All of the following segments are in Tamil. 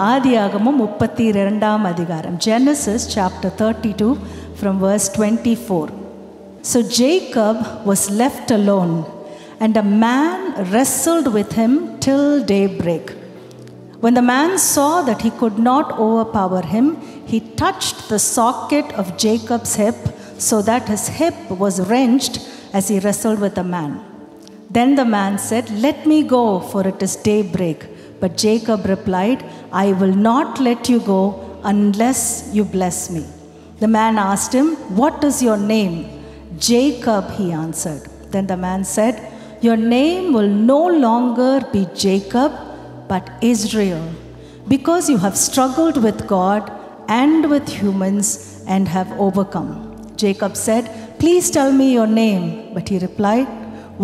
ஆதியாகமம் 32ஆம் அதிகாரம். Genesis chapter 32 from verse 24. So Jacob was left alone, and a man wrestled with him till daybreak. When the man saw that he could not overpower him, he touched the socket of Jacob's hip, so that his hip was wrenched as he wrestled with the man. Then the man said, "Let me go, for it is daybreak." But Jacob replied, "I will not let you go unless you bless me." The man asked him, "What is your name?" "Jacob," he answered. Then the man said, "Your name will no longer be Jacob, but Israel, because you have struggled with God and with humans and have overcome." Jacob said, "Please tell me your name." But he replied,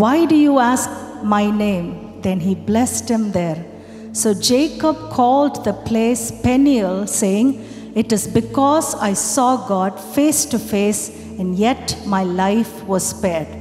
"Why do you ask my name?" Then he blessed him there. So Jacob called the place Peniel, saying, "It is because I saw God face to face, and yet my life was spared."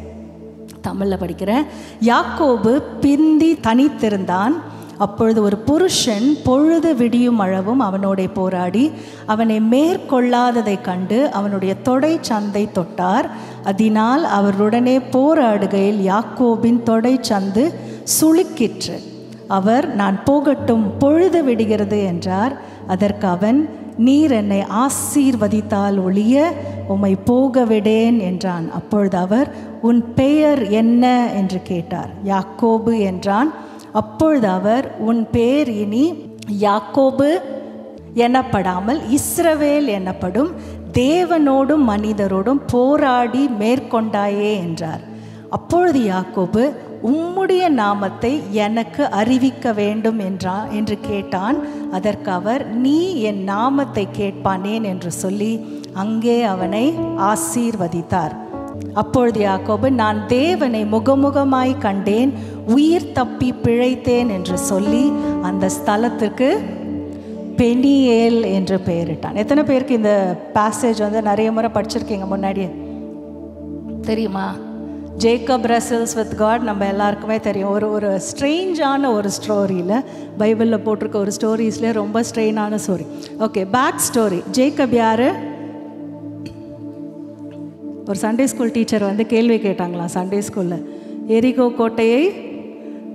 தமிழில் படிக்கிறேன். யாக்கோபு பிந்தி தனித்திருந்தான். அப்பொழுது ஒரு புருஷன் பொழுது விடியும் அளவும் அவனோடே போராடி அவனை மேற்கொள்ளாததை கண்டு அவனுடைய தொடை சந்தை தொட்டார். அதனால் அவருடனே போராடுகையில் யாக்கோபின் தொடை சந்து சுளுக்கிற்று. அவர், "நான் போகட்டும், பொழுது விடுகிறது" என்றார். அதற்கு அவன், "நீர் என்னை ஆசீர்வதித்தால் ஒழிய உம்மை போக விடேன்" என்றான். அப்பொழுது அவர், "உன் பெயர் என்ன?" என்று கேட்டார். யாக்கோபு என்றான். அப்பொழுது அவர், "உன் பேர் இனி யாக்கோபு எனப்படாமல் இஸ்ரவேல் எனப்படும், தேவனோடும் மனிதரோடும் போராடி மேற்கொண்டாயே" என்றார். அப்பொழுது யாக்கோபு, "உம்முடைய நாமத்தை எனக்கு அறிவிக்க வேண்டும் என்று கேட்டான். அதற்கு அவர், "நீ என் நாமத்தை கேட்பானேன்" என்று சொல்லி அங்கே அவனை ஆசீர்வதித்தார். அப்பொழுது யாக்கோபு, "நான் தேவனை முகமுகமாய் கண்டேன், உயிர் தப்பி பிழைத்தேன்" என்று சொல்லி அந்த ஸ்தலத்திற்கு பெனியேல் என்று பெயரிட்டான். எத்தனை பேருக்கு இந்த பேசேஜ் நிறைய முறை படிச்சிருக்கீங்க முன்னாடியே? தெரியுமா? ஜேக்கப் ரெசல்ஸ் வித் காட் நம்ம எல்லாருக்குமே தெரியும். ஒரு ஸ்ட்ரெயிஞ்சான ஒரு ஸ்டோரியில் பைபிளில் போட்டிருக்க ஒரு ஸ்டோரிஸ்லேயே ரொம்ப ஸ்ட்ரெயினான story. Okay, back story. Jacob யார்? ஒரு சண்டே ஸ்கூல் டீச்சர் கேள்வி கேட்டாங்களாம் சண்டே ஸ்கூலில். எரிகோ கோட்டையை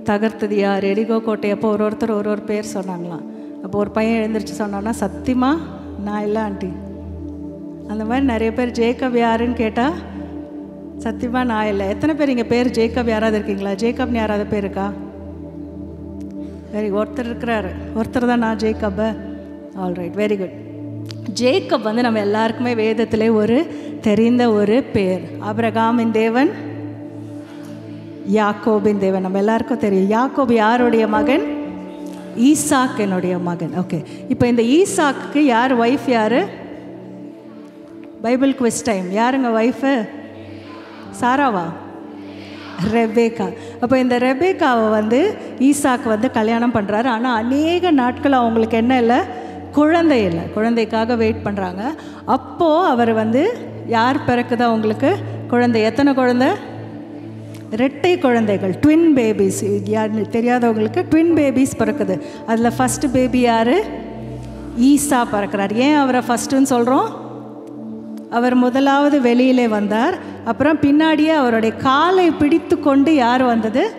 தகர்த்தது யார்? எரிகோ கோட்டை. அப்போ ஒருத்தர் ஒரு பேர் சொன்னாங்களாம். அப்போ ஒரு பையன் எழுந்திரிச்சு சொன்னான்னா, "சத்தியமா நான் இல்லை ஆண்டி." அந்த மாதிரி நிறைய பேர் ஜேக்கப் யாருன்னு கேட்டால் சத்தியமாக நான் இல்லை. எத்தனை பேர் இங்கே பேர் ஜேக்கப் யாராவது இருக்கீங்களா? ஜேக்கப்னு யாராவது பேர் இருக்கா? வெரி, ஒருத்தர் இருக்கிறாரு. ஒருத்தர் தான் நான் Jacob. Alright, very good. Jacob நம்ம எல்லாருக்குமே வேதத்திலே ஒரு தெரிந்த ஒரு பேர். ஆபிரகாமின் தேவன், யாக்கோபின் தேவன் நம்ம எல்லாருக்கும் தெரியும். யாக்கோபு யாருடைய மகன்? ஈசாக்கினுடைய மகன். ஓகே, இப்போ இந்த ஈசாக்கு யார் ஒய்ஃப்? யார்? Bible quiz time. யாருங்க ஒய்ஃபு? சாராவா? ரெபேக்கா. அப்போ இந்த ரெபேக்காவை ஈசாக்கு கல்யாணம் பண்ணுறாரு. ஆனால் அநேக நாட்கள் அவங்களுக்கு என்ன இல்லை? குழந்தை இல்லை. குழந்தைக்காக வெயிட் பண்ணுறாங்க. அப்போது அவர் யார் பிறக்குதா அவங்களுக்கு? குழந்தை. எத்தனை குழந்தை? இரட்டை குழந்தைகள், ட்வின் பேபிஸ். யார் தெரியாதவங்களுக்கு ட்வின் பேபிஸ் பிறக்குது. அதில் ஃபஸ்ட்டு பேபி யார்? ஈசா பிறக்கிறார். ஏன் அவரை ஃபஸ்ட்டுன்னு சொல்கிறோம்? அவர் முதலாவது வெளியிலே வந்தார். அப்புறம் பின்னாடியே அவருடைய காலை பிடித்து கொண்டு யார் வந்தது?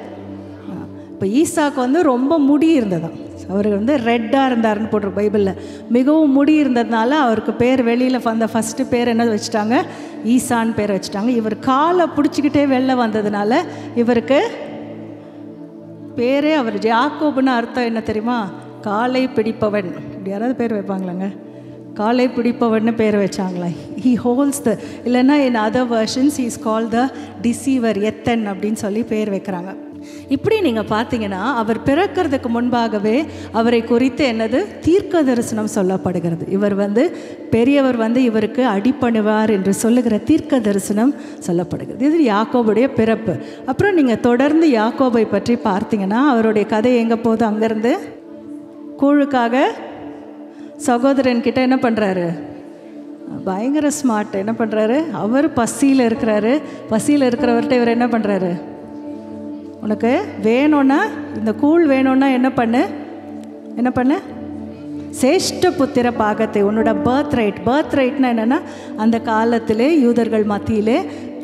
இப்போ ஈசாக்கு ரொம்ப முடி இருந்ததாம். அவர் ரெட்டாக இருந்தார்னு போட்டிருக்கு பைபிளில். மிகவும் முடி இருந்ததுனால அவருக்கு பேர் வெளியில் வந்த ஃபஸ்ட்டு பேர் என்ன வச்சுட்டாங்க? ஈசான்னு பேர் வச்சுட்டாங்க. இவர் காலை பிடிச்சிக்கிட்டே வெளில வந்ததுனால இவருக்கு பேரே அவர் யாக்கோபுன்னு அர்த்தம் என்ன தெரியுமா? காலை பிடிப்பவன். இப்படி யாராவது பேர் வைப்பாங்களாங்க? காலை பிடிப்பவன்னு பேர் வச்சாங்களா? ஹீ ஹோல்ஸ் த, இல்லைன்னா in other versions he is call the deceiver, எத்தன் அப்படின்னு சொல்லி பேர் வைக்கிறாங்க. இப்படி நீங்கள் பார்த்தீங்கன்னா அவர் பிறக்கிறதுக்கு முன்பாகவே அவரை குறித்து என்னது? தீர்க்க தரிசனம் சொல்லப்படுகிறது. இவர் பெரியவர் இவருக்கு அடிபணிவார் என்று சொல்லுகிற தீர்க்க தரிசனம் சொல்லப்படுகிறது. இது யாக்கோபுடைய பிறப்பு. அப்புறம் நீங்கள் தொடர்ந்து யாக்கோபை பற்றி பார்த்தீங்கன்னா அவருடைய கதை எங்கே போகுது? அங்கேருந்து கூழுக்காக சகோதரன்கிட்ட என்ன பண்ணுறாரு? பயங்கர ஸ்மார்ட். என்ன பண்ணுறாரு? அவர் பசியில் இருக்கிறாரு. பசியில் இருக்கிறவர்கிட்ட இவர் என்ன பண்ணுறாரு? உனக்கு வேணும்னா, இந்த கூழ் வேணும்னா என்ன பண்ணு? சேஷ்ட புத்திர பாகத்தை, உன்னோட பர்த் ரைட்னா என்னென்னா, அந்த காலத்திலே யூதர்கள் மத்தியிலே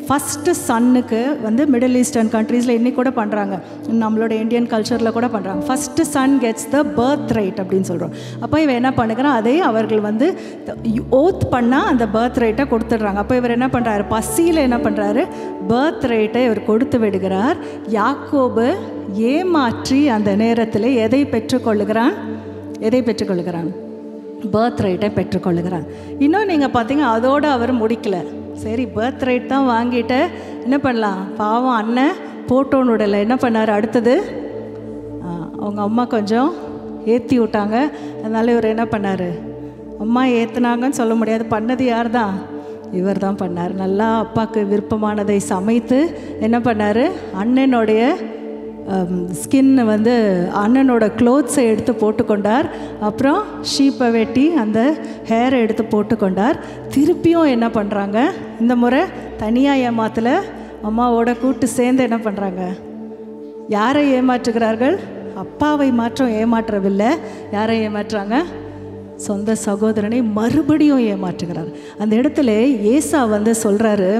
ஃபஸ்ட்டு சன்னுக்கு வந்து மிடில் ஈஸ்டர்ன் கண்ட்ரீஸில் இன்னி கூட பண்ணுறாங்க, நம்மளோட இந்தியன் கல்ச்சரில் கூட பண்ணுறாங்க. First sun gets the birth right அப்படின்னு சொல்கிறோம். அப்போ இவன் என்ன பண்ணுகிறான், அதே அவர்கள் வந்து ஓத் பண்ணால் அந்த பர்த் ரைட்டை கொடுத்துட்றாங்க. அப்போ இவர் என்ன பண்ணுறாரு, பசியில் என்ன பண்ணுறாரு, பர்த் ரைட்டை இவர் கொடுத்து விடுகிறார். யாக்கோபு ஏமாற்றி அந்த நேரத்தில் எதை பெற்றுக்கொள்ளுகிறான், பர்த் ரைட்டை பெற்றுக்கொள்ளுகிறான். இன்னும் நீங்கள் பார்த்தீங்க, அதோடு அவர் முடிக்கலை. சரி, பர்த் ரைட் தான் வாங்கிட்டு என்ன பண்ணலாம், பாவம் அண்ணன் போட்டோன்னு விடலை. என்ன பண்ணார், அடுத்தது அவங்க அம்மா கொஞ்சம் ஏற்றி விட்டாங்க. அதனால இவர் என்ன பண்ணார், அம்மா ஏற்றுனாங்கன்னு சொல்ல முடியாது, பண்ணது யார் தான், இவர் தான் பண்ணார். நல்லா அப்பாவுக்கு விருப்பமானதை சமைத்து என்ன பண்ணார், அண்ணனுடைய ஸ்கின்னை வந்து அண்ணனோட க்ளோத்ஸை எடுத்து போட்டுக்கொண்டார். அப்புறம் ஷீப்பை வெட்டி அந்த ஹேரை எடுத்து போட்டுக்கொண்டார். திருப்பியும் என்ன பண்ணுறாங்க, இந்த முறை தனியாக ஏமாத்தல, அம்மாவோட கூட்டு சேர்ந்து என்ன பண்ணுறாங்க, யாரை ஏமாற்றுகிறார்கள், அப்பாவை மாற்றம் ஏமாற்றவில்லை, யாரை ஏமாற்றுறாங்க, சொந்த சகோதரனை மறுபடியும் ஏமாற்றுகிறார். அந்த இடத்துல ஏசா வந்து சொல்கிறாரு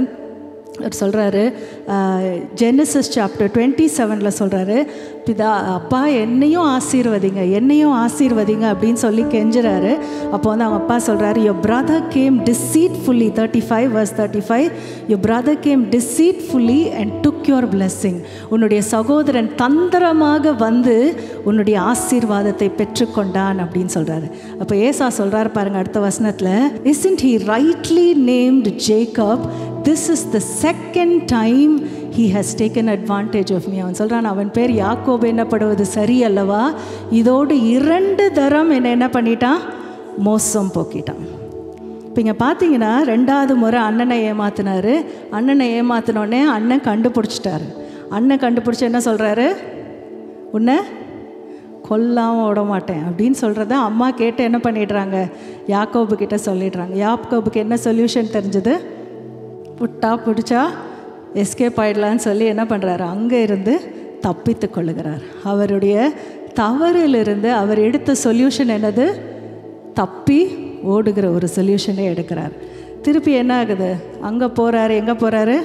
ஜெனசிஸ் சாப்டர் 27 சொல்கிறாரு, பிதா அப்பா என்னையும் ஆசீர்வதிங்க அப்படின்னு சொல்லி கெஞ்சுறாரு. அப்போ வந்து அவங்க அப்பா சொல்கிறாரு, your brother came deceitfully, 35 verse 35, your brother came deceitfully and took your blessing. உன்னுடைய சகோதரன் தந்திரமாக வந்து உன்னுடைய ஆசீர்வாதத்தை பெற்றுக்கொண்டான் அப்படின்னு சொல்கிறாரு. அப்போ ஏசா சொல்கிறாரு பாருங்க அடுத்த வசனத்தில், isn't he rightly named Jacob? This is the second time he has taken advantage of me. அவன் சொல்கிறான், அவன் பேர் யாக்கோபு என்னப்படுவது சரி அல்லவா, இதோடு 2 தரம் என்ன பண்ணிட்டான், மோசம் போக்கிட்டான். இப்போ இங்கே பார்த்தீங்கன்னா 2வது முறை அண்ணனை ஏமாத்தினார். அண்ணனை ஏமாத்தினோடனே அண்ணன் கண்டுபிடிச்சிட்டாரு. அண்ணன் கண்டுபிடிச்சி என்ன சொல்கிறாரு, உன்னை கொல்லாமல் விட மாட்டேன் அப்படின்னு சொல்கிறத அம்மா கேட்டு என்ன பண்ணிடுறாங்க, யாக்கோபு கிட்ட சொல்லிடுறாங்க. யாக்கோபுக்கு என்ன சொல்யூஷன் தெரிஞ்சது, பிடிச்சா எஸ்கேப் ஆகிடலான்னு சொல்லி என்ன பண்ணுறாரு, அங்கே இருந்து தப்பித்து கொள்ளுகிறார். அவருடைய தவறிலிருந்து அவர் எடுத்த சொல்யூஷன் என்னது, தப்பி ஓடுகிற ஒரு சொல்யூஷனை எடுக்கிறார். திருப்பி என்ன ஆகுது, அங்கே போகிறாரு, எங்கே போகிறாரு,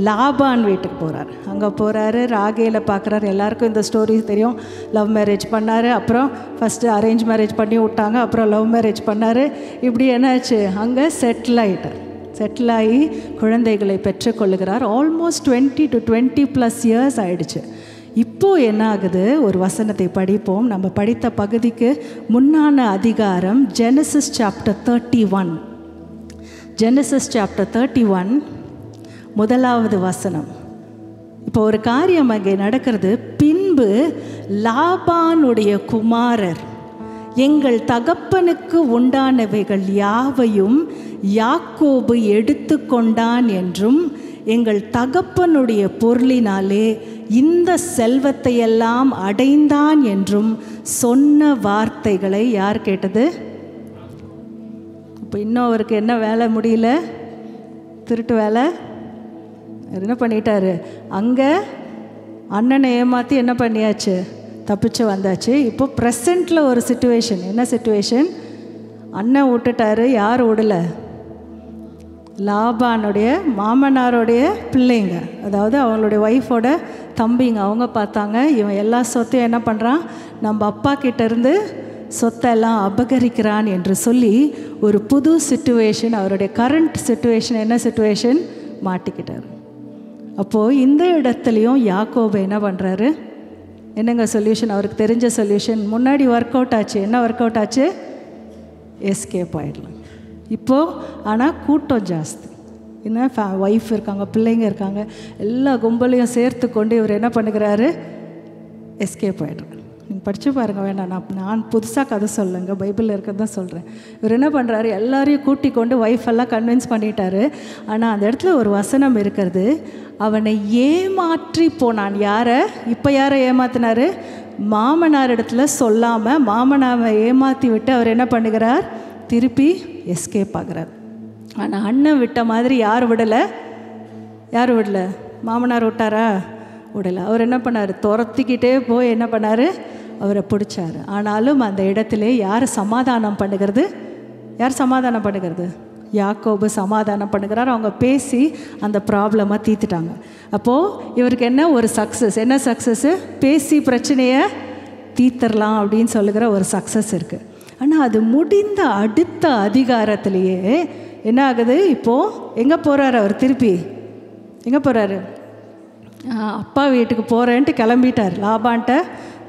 லாபான் வீட்டுக்கு போகிறார். அங்கே போகிறாரு, ராகேல பார்க்குறாரு. எல்லாருக்கும் இந்த ஸ்டோரி தெரியும். லவ் மேரேஜ் பண்ணார், அப்புறம் ஃபஸ்ட்டு அரேஞ்ச் மேரேஜ் பண்ணி விட்டாங்க, அப்புறம் லவ் மேரேஜ் பண்ணார். இப்படி என்னாச்சு, அங்கே செட்டில் ஆகி குழந்தைகளை பெற்றுக்கொள்ளுகிறார். ஆல்மோஸ்ட் 20 to 20+ years ஆயிடுச்சு. இப்போது என்ன ஆகுது, ஒரு வசனத்தை படிப்போம். நம்ம படித்த பகுதிக்கு முன்னான அதிகாரம் ஜெனசிஸ் சாப்டர் 31. ஜெனசிஸ் சாப்டர் 31 1வது வசனம். இப்போ ஒரு காரியம் அங்கே நடக்கிறது. பின்பு லாபானுடைய குமாரர் எங்கள் தகப்பனுக்கு உண்டானவைகள் யாவையும் யாக்கோபு எடுத்து கொண்டான் என்றும் எங்கள் தகப்பனுடைய பொருளினாலே இந்த செல்வத்தையெல்லாம் அடைந்தான் என்றும் சொன்ன வார்த்தைகளை யார் கேட்டது? இப்போ இன்னும் அவருக்கு என்ன வேலை முடியல, திருட்டு வேலை. என்ன பண்ணிட்டாரு, அங்கே அண்ணனை ஏமாற்றி என்ன பண்ணியாச்சு, தப்பிச்சு வந்தாச்சு. இப்போ ப்ரெசண்ட்டில் ஒரு சிச்சுவேஷன். என்ன சிச்சுவேஷன், அண்ணன் விட்டுட்டாரு, யார் விடலை, லாபானுடைய மாமனாருடைய பிள்ளைங்க, அதாவது அவங்களுடைய ஒய்ஃபோட தம்பிங்க. அவங்க பார்த்தாங்க, இவன் எல்லா சொத்தையும் என்ன பண்ணுறான், நம்ம அப்பா கிட்டேருந்து சொத்தெல்லாம் அபகரிக்கிறான் என்று சொல்லி ஒரு புது சிச்சுவேஷன், அவருடைய கரண்ட் சிச்சுவேஷன் என்ன சிச்சுவேஷன், மாட்டிக்கிட்டார். அப்போது இந்த இடத்துலையும் யாக்கோபு என்ன பண்ணுறாரு, என்னங்க சொல்யூஷன், அவருக்கு தெரிஞ்ச சொல்யூஷன் முன்னாடி ஒர்க் அவுட் ஆச்சு. என்ன ஒர்க் அவுட் ஆச்சு, எஸ்கேப் ஆகிடலாம். இப்போது ஆனால் கூட்டம் ஜாஸ்தி, என்ன ஒய்ஃப் இருக்காங்க, பிள்ளைங்க இருக்காங்க, எல்லா கும்பலையும் சேர்த்து கொண்டு இவர் என்ன பண்ணுகிறாரு, எஸ்கேப் ஆகிடுறாரு. நீங்கள் படித்து பாருங்கள், வேண்டாம் நான் புதுசாக கதை சொல்லுங்க, பைபிளில் இருக்கிறது தான் சொல்கிறேன். இவர் என்ன பண்ணுறாரு, எல்லாரையும் கூட்டி கொண்டு ஒய்ஃபெல்லாம் கன்வின்ஸ் பண்ணிட்டாரு. ஆனால் அந்த இடத்துல ஒரு வசனம் இருக்கிறது, அவனை ஏமாற்றி போனான். யாரை, இப்போ யாரை ஏமாத்தினார், மாமனார் இடத்துல சொல்லாமல் மாமனாரை ஏமாற்றி விட்டு அவர் என்ன பண்ணுகிறார், திருப்பி எஸ்கேப் ஆகிறார். ஆனால் அண்ணன் விட்ட மாதிரி யார் விடலை, மாமனார் விட்டாரா, விடலை. அவர் என்ன பண்ணார், துரத்திக்கிட்டே போய் என்ன பண்ணார், அவரை பிடிச்சார். ஆனாலும் அந்த இடத்துல யார் சமாதானம் பண்ணுகிறது? யார் சமாதானம் பண்ணுகிறது? யாக்கோபு சமாதானம் பண்ணுகிறார். அவங்க பேசி அந்த ப்ராப்ளமாக தீர்த்துட்டாங்க. அப்போது இவருக்கு என்ன ஒரு சக்ஸஸ்? என்ன சக்ஸஸ்ஸு? பேசி பிரச்சனையை தீர்த்தரலாம் அப்படின்னு சொல்லுகிற ஒரு சக்ஸஸ் இருக்குது. ஆனால் அது முடிந்த அடுத்த அதிகாரத்திலேயே என்ன ஆகுது? இப்போது எங்கே போகிறாரு அவர்? திருப்பி எங்கே போகிறாரு? அப்பா வீட்டுக்கு போகிறேன்ட்டு கிளம்பிட்டார். லாபான்ட்ட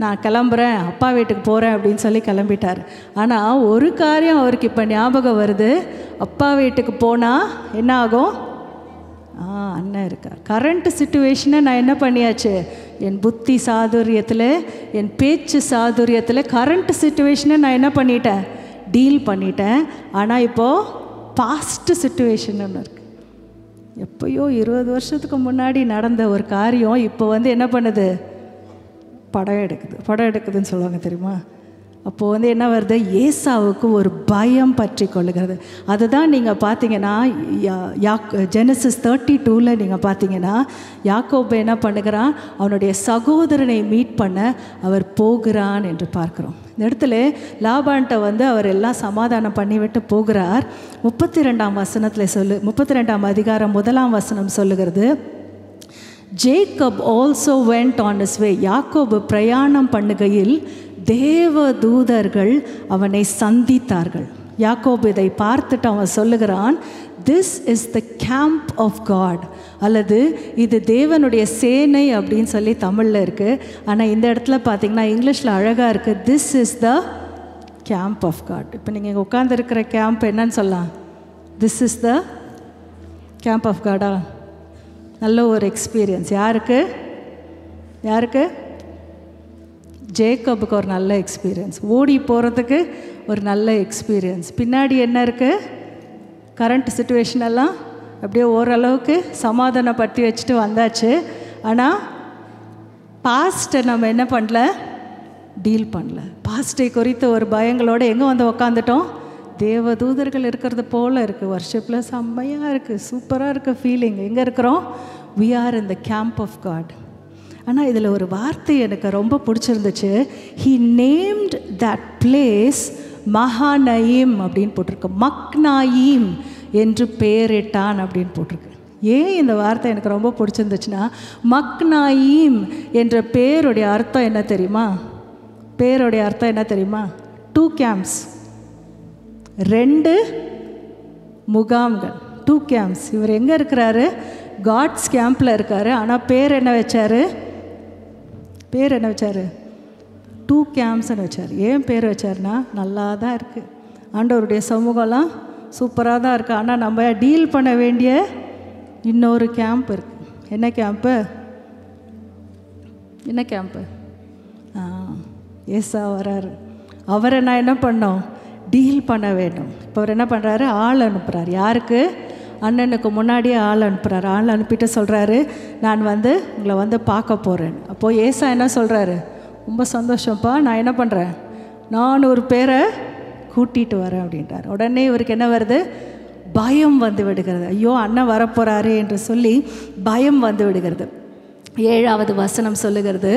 நான் கிளம்புறேன், அப்பா வீட்டுக்கு போகிறேன் அப்படின்னு சொல்லி கிளம்பிட்டார். ஆனால் ஒரு காரியம் அவருக்கு இப்போ ஞாபகம் வருது. அப்பா வீட்டுக்கு போனால் என்ன ஆகும்? அண்ணன் இருக்கார். கரண்ட் சிச்சுவேஷனை நான் என்ன பண்ணியாச்சு? என் புத்தி சாதுரியத்தில், என் பேச்சு சாதுரியத்தில் கரண்ட் சிச்சுவேஷனை நான் என்ன பண்ணிட்டேன்? டீல் பண்ணிட்டேன். ஆனால் இப்போது பாஸ்ட் சிச்சுவேஷன் ஒன்று இருக்குது. எப்போயோ 20 வருஷத்துக்கு முன்னாடி நடந்த ஒரு காரியம் இப்போ என்ன பண்ணுது? படம் எடுக்குதுன்னு சொல்லுவாங்க தெரியுமா? அப்போது என்ன வருது? ஏசாவுக்கு ஒரு பயம் பற்றி கொள்ளுகிறது. அதுதான் நீங்கள் பார்த்தீங்கன்னா ஜெனசிஸ் 32 நீங்கள் பார்த்தீங்கன்னா யாக்கோபு என்ன பண்ணுகிறான்? அவனுடைய சகோதரனை மீட் பண்ண அவர் போகிறான் என்று பார்க்குறோம். இந்த இடத்துல லாபான்ட்ட அவர் எல்லாம் சமாதானம் பண்ணிவிட்டு போகிறார். 32ஆம் வசனத்தில் 32ஆம் அதிகாரம் 1ஆம் வசனம் சொல்லுகிறது, Jacob also went on his வே. யாக்கோபு பிரயாணம் பண்ணுகையில் தேவ தூதர்கள் அவனை சந்தித்தார்கள். யாக்கோபு இதை பார்த்துட்டு அவன் சொல்லுகிறான், this is the camp of God, அல்லது இது தேவனுடைய சேனை அப்படின்னு சொல்லி தமிழில் இருக்குது. ஆனால் இந்த இடத்துல பார்த்தீங்கன்னா இங்கிலீஷில் அழகாக இருக்குது, this is the camp of God. இப்போ நீங்கள் இங்கே உட்காந்துருக்கிற கேம்ப் என்னன்னு சொல்லலாம்? This is the camp of காடா? நல்ல ஒரு எக்ஸ்பீரியன்ஸ். யாருக்கு? ஜேக்கபுக்கு ஒரு நல்ல எக்ஸ்பீரியன்ஸ். ஓடி போகிறதுக்கு ஒரு நல்ல எக்ஸ்பீரியன்ஸ். பின்னாடி என்ன இருக்குது? கரண்ட் சிச்சுவேஷன் எல்லாம் அப்படியே ஓரளவுக்கு சமாதானப்படுத்தி வச்சுட்டு வந்தாச்சு. ஆனால் பாஸ்ட்டை நம்ம என்ன பண்ணல? டீல் பண்ணல. பாஸ்ட்டை குறித்த ஒரு பயங்களோடு எங்கே உக்காந்துட்டோம்? தேவதூதர்கள் இருக்கிறது போல் இருக்குது. வர்ஷிப்பில் செம்மையாக இருக்குது, சூப்பராக இருக்குது ஃபீலிங். எங்கே இருக்கிறோம்? we are in the camp of God. ஆனால் இதில் ஒரு வார்த்தை எனக்கு ரொம்ப பிடிச்சிருந்துச்சு. he named that place மகாநயீம் அப்படின்னு போட்டிருக்கு. மக்னாயீம் என்று பெயரிட்டான் அப்படின்னு போட்டிருக்கு. ஏன் இந்த வார்த்தை எனக்கு ரொம்ப பிடிச்சிருந்துச்சுன்னா, மக்னாயீம் என்ற பேருடைய அர்த்தம் என்ன தெரியுமா? பேருடைய அர்த்தம் என்ன தெரியுமா? 2 camps, 2 முகாம்கள், 2 camps. இவர் எங்கே இருக்கிறாரு? காட்ஸ் கேம்பில் இருக்கார். ஆனால் பேர் என்ன வச்சார்? 2 camps-ன்னு வச்சார். ஏன் பேர் வச்சார்னா, நல்லா தான் இருக்குது, ஆண்டவருடைய சமூகம்லாம் சூப்பராக தான் இருக்குது. ஆனால் நம்ம டீல் பண்ண வேண்டிய இன்னொரு கேம்ப் இருக்குது. என்ன கேம்ப்பு? ஏசா வராரு. அவரை நான் என்ன பண்ணோம்? டீல் பண்ண வேண்டும். இப்போ அவர் என்ன பண்ணுறாரு? ஆள் அனுப்புகிறார். யாருக்கு? அண்ணனுக்கு முன்னாடியே ஆள் அனுப்புகிறார். ஆள் அனுப்பிட்டு சொல்கிறாரு, நான் உங்களை பார்க்க போகிறேன். அப்போது ஏசா என்ன சொல்கிறாரு? ரொம்ப சந்தோஷம்ப்பா, நான் என்ன பண்ணுறேன்? 400 பேரை கூட்டிகிட்டு வரேன் அப்படின்றார். உடனே இவருக்கு என்ன வருது? பயம் வந்து விடுகிறது. ஐயோ, அண்ணன் வரப்போகிறாரே என்று சொல்லி பயம் வந்து விடுகிறது. 7வது வசனம் சொல்லுகிறது,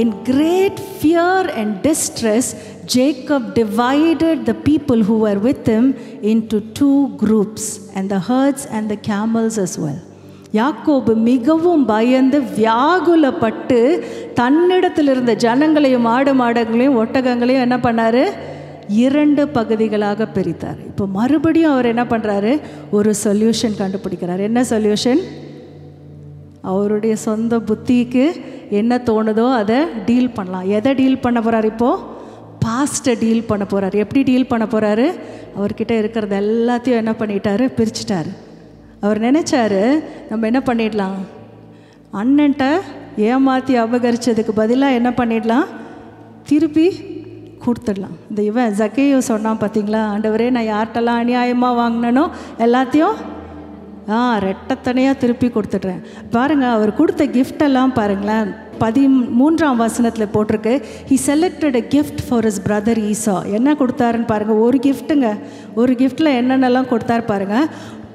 in great fear and distress Jacob divided the people who were with him into 2 groups, and the herds and the camels as well. யாக்கோபு மிகவும் பயந்து வியாகுலப்பட்டு தன்னிடத்தில் இருந்த ஜனங்களையும் ஆடு மாடுகளையும் ஒட்டகங்களையும் என்ன பண்ணார்? 2 பகுதிகளாக பிரித்தார். இப்போ மறுபடியும் அவர் என்ன பண்ணுறாரு? ஒரு சொல்யூஷன் கண்டுபிடிக்கிறார். என்ன சொல்யூஷன்? அவருடைய சொந்த புத்திக்கு என்ன தோணுதோ அதை டீல் பண்ணலாம். எதை டீல் பண்ண போகிறார்? இப்போது பாஸ்ட்டை டீல் பண்ண போகிறார். எப்படி டீல் பண்ண போகிறாரு? அவர்கிட்ட இருக்கிறது எல்லாத்தையும் என்ன பண்ணிட்டாரு? பிரிச்சுட்டார். அவர் நினச்சாரு, நம்ம என்ன பண்ணிடலாம், அண்ணன்ட்ட ஏமாற்றி அபகரித்ததுக்கு பதிலாக என்ன பண்ணிடலாம்? திருப்பி கொடுத்துடலாம். இந்த இவன் ஜக்கேயோ சொன்னான் பார்த்தீங்களா, ஆண்டவரே நான் யார்கிட்டலாம் அநியாயமாக வாங்கினனோ எல்லாத்தையும் ரெட்டத்தனையாக திருப்பி கொடுத்துட்றேன். பாருங்கள், அவர் கொடுத்த கிஃப்டெல்லாம் பாருங்களேன். 13ஆம் வசனத்தில் போட்டிருக்கு, he selected a gift for his brother Esau. என்ன கொடுத்தாருன்னு பாருங்கள். ஒரு கிஃப்ட்டுங்க. ஒரு கிஃப்டில் என்னென்னலாம் கொடுத்தாரு பாருங்கள்.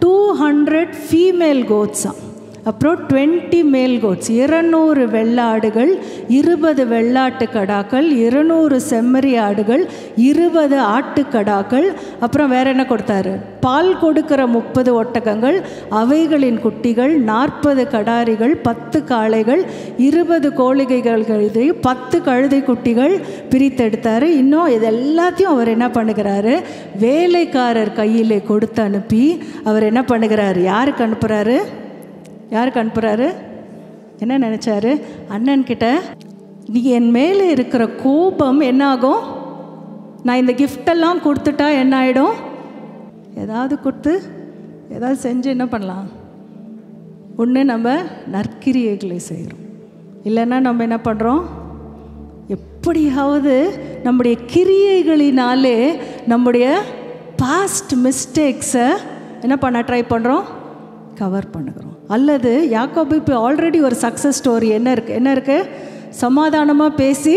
200 ஃபீமேல் கோட்ஸாம். அப்புறம் 20 மேல் கோட்ஸ், 200 வெள்ளாடுகள், 20 வெள்ளாட்டு கடாக்கள், 200 செம்மறி ஆடுகள், 20 ஆட்டுக்கடாக்கள். அப்புறம் வேற என்ன கொடுத்தாரு? பால் கொடுக்கிற 30 ஒட்டகங்கள், அவைகளின் குட்டிகள், 40 கடாரிகள், 10 காளைகள், 20 கோழிகைகள், 10 கழுதை குட்டிகள் பிரித்தெடுத்தார். இன்னும் இது எல்லாத்தையும் அவர் என்ன பண்ணுகிறாரு? வேலைக்காரர் கையிலே கொடுத்து அனுப்பி அவர் என்ன பண்ணுகிறாரு? யாருக்கு அனுப்புகிறாரு? யாருக்கு அனுப்புகிறாரு? என்ன நினச்சாரு? அண்ணன்கிட்ட நீ என் மேலே இருக்கிற கோபம் என்னாகும்? நான் இந்த கிஃப்டெல்லாம் கொடுத்துட்டா என்ன ஆகிடும்? ஏதாவது கொடுத்து ஏதாவது செஞ்சு என்ன பண்ணலாம்? ஒன்று நம்ம நற்கிரியைகளை செய்கிறோம், இல்லைன்னா நம்ம என்ன பண்ணுறோம்? எப்படியாவது நம்முடைய கிரியைகளினாலே நம்முடைய பாஸ்ட் மிஸ்டேக்ஸை என்ன பண்ண ட்ரை பண்ணுறோம்? கவர் பண்ணுகிறோம். அல்லது யாக்கோபு இப்போ ஆல்ரெடி ஒரு சக்ஸஸ் ஸ்டோரி என்ன இருக்குது? சமாதானமாக பேசி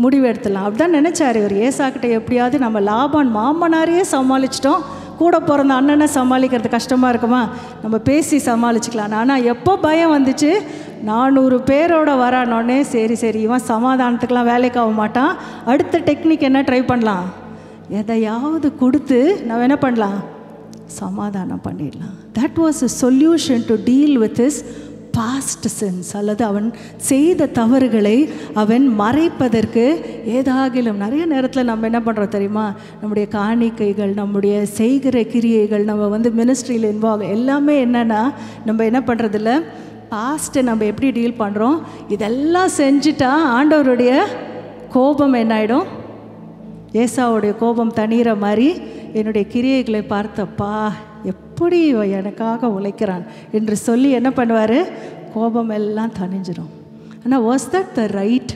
முடிவெடுத்துடலாம் அப்படிதான் நினச்சார் இவர். ஏசாக்கிட்ட எப்படியாவது நம்ம லாபான் மாமனாரையே சமாளிச்சிட்டோம், கூட பிறந்த அண்ணனை சமாளிக்கிறது கஷ்டமாக இருக்குமா, நம்ம பேசி சமாளிச்சுக்கலாம். ஆனால் எப்போ பயம் வந்துச்சு? 400 பேரோட வரானோடனே சரி இவன் சமாதானத்துக்கெலாம் வேலைக்கு ஆக மாட்டான். அடுத்த டெக்னிக் என்ன ட்ரை பண்ணலாம்? எதையாவது கொடுத்து நம்ம என்ன பண்ணலாம்? சமாதானம் பண்ணிடலாம். That was a solution to deal with his past sins. அல்லது அவன் செய்த தவறுகளை அவன் மறைப்பதற்கு ஏதாகிலும். நிறைய நேரத்தில் நம்ம என்ன பண்ணுறோம் தெரியுமா? நம்முடைய காணிக்கைகள், நம்முடைய செய்கிற கிரியைகள், நம்ம மினிஸ்ட்ரியில் இன்வால்வ் எல்லாமே என்னென்னா நம்ம என்ன பண்ணுறதில்ல, பாஸ்ட்டை நம்ம எப்படி டீல் பண்ணுறோம்? இதெல்லாம் செஞ்சுட்டா ஆண்டவருடைய கோபம் என்ன ஆகிடும்? ஏசாவுடைய கோபம் தணிகிற மாதிரி என்னுடைய கிரியைகளை பார்த்தப்பா எப்படி எனக்காக உழைக்கிறான் என்று சொல்லி என்ன பண்ணுவார்? கோபம் எல்லாம் தணிஞ்சிடும். ஆனால் was that the right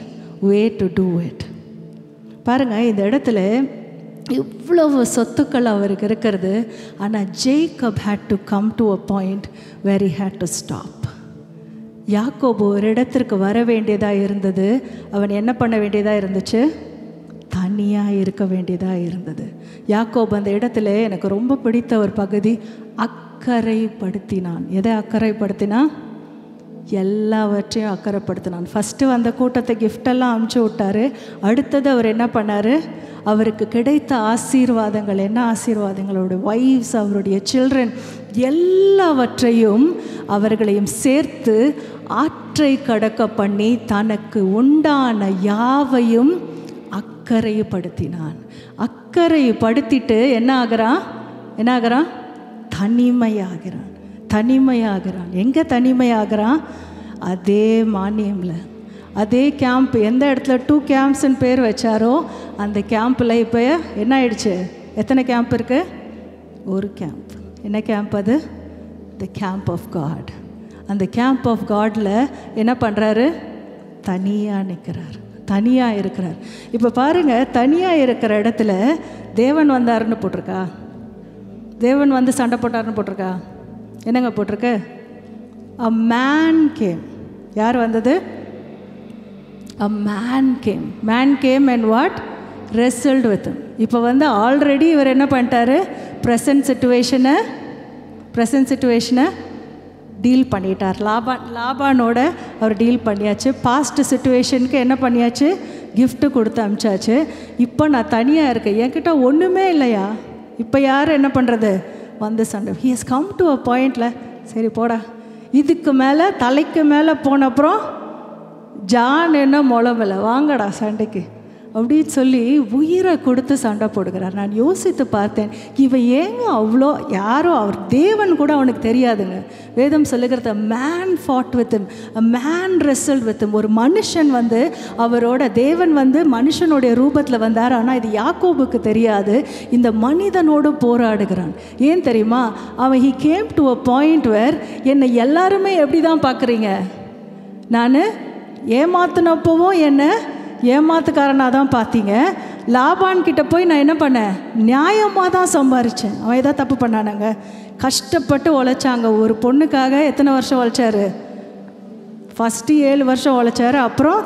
way to do it? பாருங்கள், இந்த இடத்துல இவ்வளவு சொத்துக்கள் அவருக்கு இருக்கிறது. ஆனால் Jacob had to come to a point where he had to stop. யாக்கோபு ஒரு இடத்திற்கு வர வேண்டியதாக இருந்தது. அவன் என்ன பண்ண வேண்டியதாக இருந்துச்சு? தனியாக இருக்க வேண்டியதாக இருந்தது. யாக்கோபு அந்த இடத்துல எனக்கு ரொம்ப பிடித்த ஒரு பகுதி, அக்கறைப்படுத்தினான். எதை அக்கறைப்படுத்தினான்? எல்லாவற்றையும் அக்கறைப்படுத்தினான். ஃபஸ்ட்டு அந்த கூட்டத்தை கிஃப்டெல்லாம் அமுச்சு விட்டார். அடுத்தது அவர் என்ன பண்ணார்? அவருக்கு கிடைத்த ஆசீர்வாதங்கள், என்ன ஆசீர்வாதங்களோட வைஃப்ஸ், அவருடைய சில்ட்ரன் எல்லாவற்றையும் அவர்களையும் சேர்த்து ஆற்றை கடக்க பண்ணி தனக்கு உண்டான யாவையும் அக்கறைப்படுத்தினான். அக்கறைப்படுத்திட்டு என்ன ஆகிறான்? தனிமையாகிறான். எங்கே தனிமையாகிறான்? அதே மானியமில், அதே கேம்ப். எந்த இடத்துல 2 கேம்ப்ஸ்ன்னு பேர் வச்சாரோ அந்த கேம்பில் இப்போ என்ன ஆயிடுச்சு? எத்தனை கேம்ப் இருக்குது? ஒரு கேம்ப். என்ன கேம்ப் அது? The camp of God. அந்த கேம்ப் ஆஃப் காடில் என்ன பண்ணுறாரு? தனியாக நிற்கிறார், தனியாக இருக்கிறார். இப்போ பாருங்கள், தனியாக இருக்கிற இடத்துல தேவன் வந்தாருன்னு போட்டிருக்கா? தேவன் வந்து சண்டை போட்டார்னு போட்டிருக்கா? என்னங்க போட்டிருக்கு? A man game. யார் வந்தது? A man game and what? wrestled with him. இப்போ ஆல்ரெடி இவர் என்ன பண்ணிட்டாரு? ப்ரெசன்ட் சிச்சுவேஷனை டீல் பண்ணிட்டார். லாபானோட அவர் டீல் பண்ணியாச்சு. பாஸ்ட் சிச்சுவேஷனுக்கு என்ன பண்ணியாச்சு? கிஃப்ட்டு கொடுத்து அனுப்பிச்சாச்சு. இப்போ நான் தனியாக இருக்கேன், என்கிட்ட ஒன்றுமே இல்லையா? இப்போ யார் என்ன பண்ணுறது? சண்டை. ஹி ஹஸ் கம் டு அ பாயிண்டில், சரி போடா, இதுக்கு மேலே தலைக்கு மேலே போனப்புறம் ஜான் என்ன முளமில்லை, வாங்கடா சண்டைக்கு அப்படின்னு சொல்லி உயிரை கொடுத்து சண்டை போடுகிறார். நான் யோசித்து பார்த்தேன், இவன் ஏங்க அவ்வளோ, யாரோ அவர் தேவன் கூட அவனுக்கு தெரியாதுங்க. வேதம் சொல்லுகிறது, man ஃபாட் with him, man result with him. ஒரு மனுஷன் அவரோட தேவன் மனுஷனுடைய ரூபத்தில் வந்தார். ஆனால் இது யாக்கோபுக்கு தெரியாது. இந்த மனிதனோடு போராடுகிறான். ஏன் தெரியுமா? அவன் he came to a point where, என்னை எல்லாருமே எப்படி தான் பார்க்குறீங்க? நான் ஏமாத்தினப்பவும் என்ன ஏமாத்துக்காரனாக தான் பார்த்தீங்க. லாபான் கிட்ட போய் நான் என்ன பண்ணேன்? நியாயமாக தான் சம்பாரித்தேன். அவன் ஏதாவது தப்பு பண்ணானாங்க? கஷ்டப்பட்டு உழைச்சாங்க. ஒரு பொண்ணுக்காக எத்தனை வருஷம் உழைச்சாரு? ஃபஸ்ட்டு 7 வருஷம் உழைச்சாரு. அப்புறம்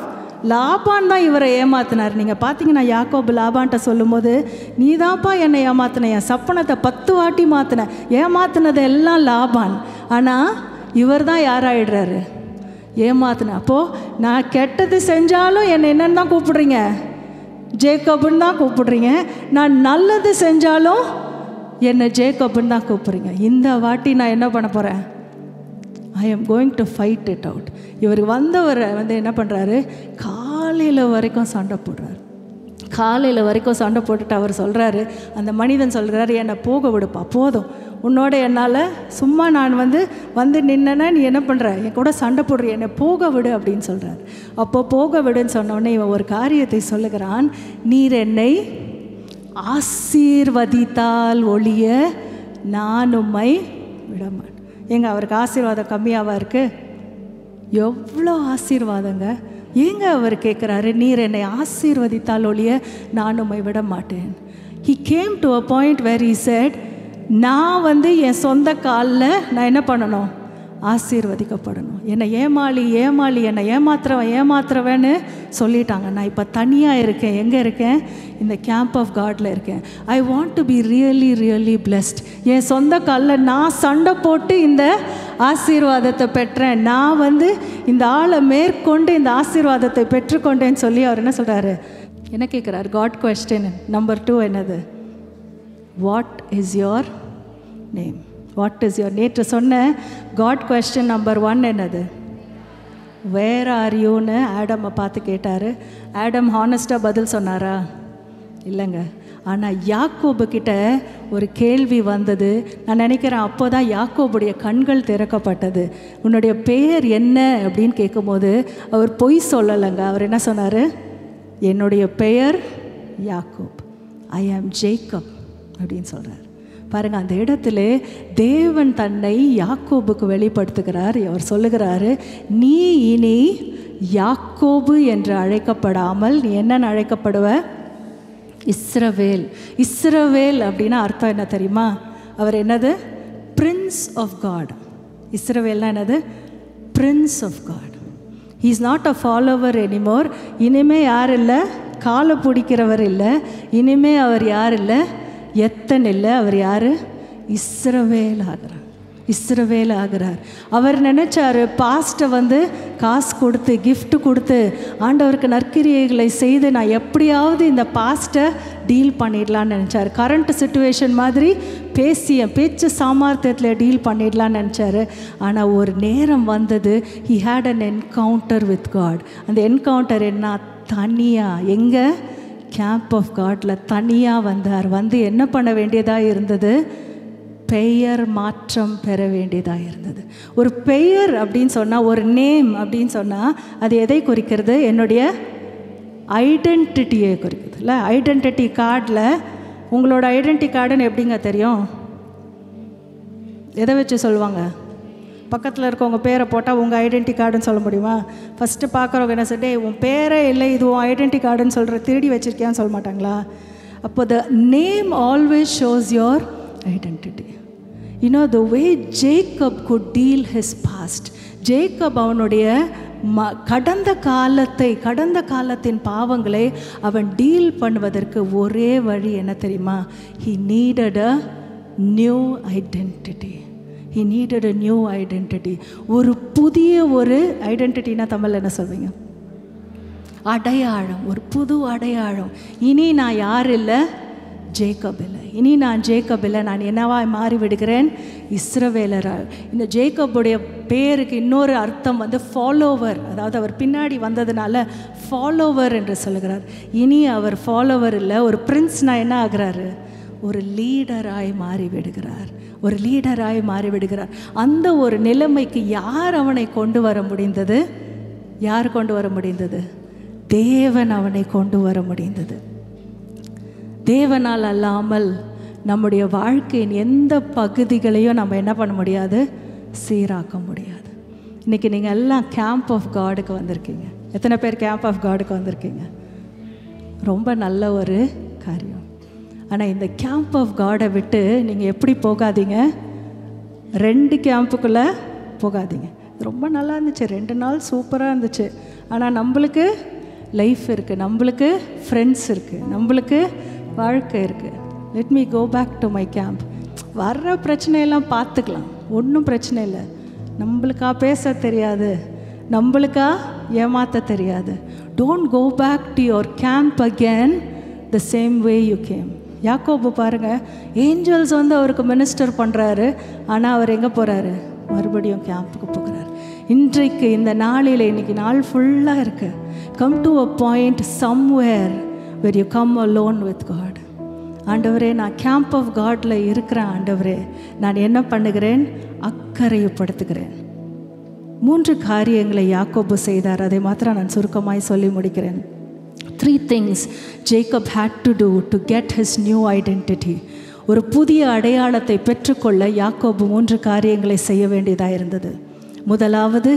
லாபான் தான் இவரை ஏமாத்தினார். நீங்கள் பார்த்தீங்கன்னா யாக்கோபு லாபான்ட்ட சொல்லும் போது, நீ தான்ப்பா என்னை ஏமாத்தின, என் சப்பனத்தை 10 வாட்டி மாற்றின, ஏமாத்தினது எல்லாம் லாபான். ஆனால் இவர் தான் யாராயிடுறாரு? ஏமாத்தின. அப்போது நான் கெட்டது செஞ்சாலும் என்னை என்னன்னு தான் கூப்பிடுறீங்க? ஜேக்கப்னு தான் கூப்பிடுறீங்க. நான் நல்லது செஞ்சாலும் என்னை ஜேக்கப்னு தான் கூப்பிடுறீங்க. இந்த வாட்டி நான் என்ன பண்ண போகிறேன்? I am going to fight it out. இவர் வந்தவரை என்ன பண்ணுறாரு? காலையில் வரைக்கும் சண்டை போடுறாரு. காலையில் வரைக்கும் சண்டை போட்டுட்டு அவர் சொல்கிறாரு, அந்த மனிதன் சொல்கிறாரு, என்னை போக விடுப்பா, போதும், உன்னோட என்னால் சும்மா நான் வந்து நின்னேன்னா நீ என்ன பண்ணுற? என் கூட சண்டை போடுற, என்னை போக விடு அப்படின்னு சொல்கிறார். அப்போ போக விடுன்னு சொன்னோடனே இவன் ஒரு காரியத்தை சொல்லுகிறான், நீர் என்னை ஆசீர்வதித்தால் ஒழிய நான் உம்மை விடமாட்டேன். ஏங்க அவருக்கு ஆசீர்வாதம் கம்மியாவா இருக்குது? எவ்வளோ ஆசீர்வாதங்க. ஏங்க அவர் கேட்குறாரு, நீர் என்னை ஆசீர்வதித்தால் ஒழிய நான் உம்மை விட மாட்டேன். He came to a point where he said, நான் என் சொந்த காலில் நான் என்ன பண்ணணும்? ஆசீர்வதிக்கப்படணும். என்னை ஏமாளி என்னை ஏமாத்துறவன்னு சொல்லிட்டாங்க. நான் இப்போ தனியாக இருக்கேன். எங்கே இருக்கேன்? இந்த கேம்ப் ஆஃப் காடில் இருக்கேன். I want to be really really blessed. என் சொந்த காலில் நான் சண்டை போட்டு இந்த ஆசீர்வாதத்தை பெற்றேன். நான் இந்த ஆளை மேற்கொண்டு இந்த ஆசீர்வாதத்தை பெற்றுக்கொண்டேன்னு சொல்லி அவர் என்ன சொல்கிறாரு? என்ன கேட்குறாரு? காட் கொஸ்டின் நம்பர் 2 என்னது? What is your name? What is your? நேற்று சொன்ன காட் கொஸ்டின் நம்பர் 1 என்னது? வேர் ஆர் யூன்னு ஆடமை பார்த்து கேட்டார். ஆடம் ஹானஸ்டாக பதில் சொன்னாரா? இல்லைங்க. ஆனால் யாக்கோபுக்கிட்ட ஒரு கேள்வி வந்தது. நான் நினைக்கிறேன் அப்போ தான் யாக்கோபுடைய கண்கள் திறக்கப்பட்டது. உன்னுடைய பெயர் என்ன அப்படின்னு கேட்கும்போது அவர் பொய் சொல்லலைங்க. அவர் என்ன சொன்னார்? என்னுடைய பெயர் யாக்கோப், ஐ ஆம் ஜேக்கப் அப்படின்னு சொல்கிறார். பாருங்கள், அந்த இடத்துல தேவன் தன்னை யாக்கோபுக்கு வெளிப்படுத்துகிறார். அவர் சொல்லுகிறாரு, நீ இனி யாக்கோபு என்று அழைக்கப்படாமல் நீ என்னன்னு அழைக்கப்படுவ? இஸ்ரவேல். இஸ்ரவேல் அப்படின்னா அர்த்தம் என்ன தெரியுமா? அவர் என்னது? Prince of God. இஸ்ரவேல்னா என்னது? Prince of God. He is not a follower anymore. இனிமே யார் இல்லை? காலை பிடிக்கிறவர் இல்லை. இனிமே அவர் யார் இல்லை? எத்தனை இல்லை. அவர் யார்? இஸ்ரவேல் ஆகிறார். இஸ்ரவேல் ஆகிறார். அவர் நினச்சார் பாஸ்ட்டை காசு கொடுத்து கிஃப்ட் கொடுத்து ஆண்டவருக்கு நற்கிரியைகளை செய்து நான் எப்படியாவது இந்த பாஸ்ட்டை டீல் பண்ணிடலான்னு நினச்சார். கரண்ட் சுச்சுவேஷன் மாதிரி பேச்சு சாமர்த்தியத்தில் டீல் பண்ணிடலான்னு நினச்சார். ஆனால் ஒரு நேரம் வந்தது, he had an encounter with God. அந்த என்கவுண்டர் என்ன? தனியாக எங்கே? கேம்ப் ஆஃப் காடில் தனியாக வந்தார். என்ன பண்ண வேண்டியதாக இருந்தது? பெயர் மாற்றம் பெற வேண்டியதாக இருந்தது. ஒரு பெயர் அப்படின்னு சொன்னால், ஒரு நேம் அப்படின்னு சொன்னால் அது எதை குறிக்கிறது? என்னுடைய ஐடென்டிட்டியை குறிக்கிறது இல்லை? ஐடென்டிட்டி கார்டில் உங்களோட ஐடென்டிட்டி கார்டுன்னு எப்படிங்க தெரியும்? எதை வச்சு சொல்லுவாங்க? பக்கத்தில் இருக்கவங்க பேரை போட்டால் உங்கள் ஐடென்டி கார்டுன்னு சொல்ல முடியுமா? ஃபஸ்ட்டு பார்க்குறவங்க என்ன சொல்லிட்டு, உன் பேரே இல்லை, இது உன் ஐடென்டி கார்டுன்னு சொல்கிற, திருடி வச்சுருக்கியான்னு சொல்ல மாட்டாங்களா? அப்போ the name always shows your identity. The way Jacob could deal his past. Jacob அவனுடைய கடந்த காலத்தின் பாவங்களை அவன் டீல் பண்ணுவதற்கு ஒரே வழி என்ன தெரியுமா? He needed a new identity. He needed a new identity. ஒரு புதிய ஒரு ஐடென்டிட்டினா தமிழில் என்ன சொல்வீங்க? அடையாளம். ஒரு புது அடையாளம். இனி நான் யார் இல்லை? ஜேக்கப் இல்லை. இனி நான் ஜேக்கப் இல்லை, நான் என்னவா மாறி விடுகிறேன்? இஸ்ரவேலரா. இந்த ஜேக்கப்புடைய பேருக்கு இன்னொரு அர்த்தம் ஃபாலோவர். அதாவது அவர் பின்னாடி வந்ததுனால ஃபாலோவர் என்று சொல்லுகிறார். இனி அவர் ஃபாலோவர் இல்லை, ஒரு பிரின்ஸ்னா என்ன ஆகிறாரு? ஒரு லீடராய் மாறிவிடுகிறார். ஒரு லீடராய் மாறிவிடுகிறார். அந்த ஒரு நிலைமைக்கு யார் அவனை கொண்டு வர முடிந்தது? யார் கொண்டு வர முடிந்தது? தேவன் அவனை கொண்டு வர முடிந்தது. தேவனால் அல்லாமல் நம்முடைய வாழ்க்கையின் எந்த பகுதிகளையும் நம்ம என்ன பண்ண முடியாது? சீராக்க முடியாது. இன்றைக்கி நீங்கள் எல்லாம் கேம்ப் ஆஃப் காடுக்கு வந்திருக்கீங்க. எத்தனை பேர் கேம்ப் ஆஃப் காடுக்கு வந்திருக்கீங்க? ரொம்ப நல்ல ஒரு காரியம். ஆனால் இந்த கேம்ப் ஆஃப் காடை விட்டு நீங்கள் எப்படி போகாதீங்க? 2 கேம்புக்குள்ளே போகாதீங்க. ரொம்ப நல்லா இருந்துச்சு, 2 நாள் சூப்பராக இருந்துச்சு. ஆனால் நம்மளுக்கு லைஃப் இருக்குது, நம்மளுக்கு ஃப்ரெண்ட்ஸ் இருக்குது, நம்மளுக்கு வாழ்க்கை இருக்குது. Let me go back to my camp. வர்ற பிரச்சனையெல்லாம் பார்த்துக்கலாம், ஒன்றும் பிரச்சனை இல்லை. நம்மளுக்கா பேச தெரியாது, நம்மளுக்கா ஏமாற்ற தெரியாது. Don't go back to your camp again the same way you came. யாக்கோபு பாருங்கள், ஏஞ்சல்ஸ் வந்து அவருக்கு மினிஸ்டர் பண்ணுறாரு, ஆனால் அவர் எங்கே போகிறாரு? மறுபடியும் கேம்புக்கு போகிறார். இன்றைக்கு இந்த நாளில், இன்றைக்கி நாள் ஃபுல்லாக இருக்குது. Come to a point somewhere where you come alone with God. ஆண்டவரே, நான் கேம்ப் ஆஃப் காடில் இருக்கிறேன். ஆண்டவரே, நான் என்ன பண்ணுகிறேன்? அக்கறைப்படுத்துகிறேன். 3 காரியங்களை யாக்கோபு செய்தார். அதை மாத்திரம் நான் சுருக்கமாய் சொல்லி முடிக்கிறேன். 3 things Jacob had to do to get his new identity. ஒரு புதிய அடையாளத்தை பெற்றுக்கொள்ள யாக்கோபு 3 காரியங்களை செய்ய வேண்டியதாக இருந்தது. முதலாவது,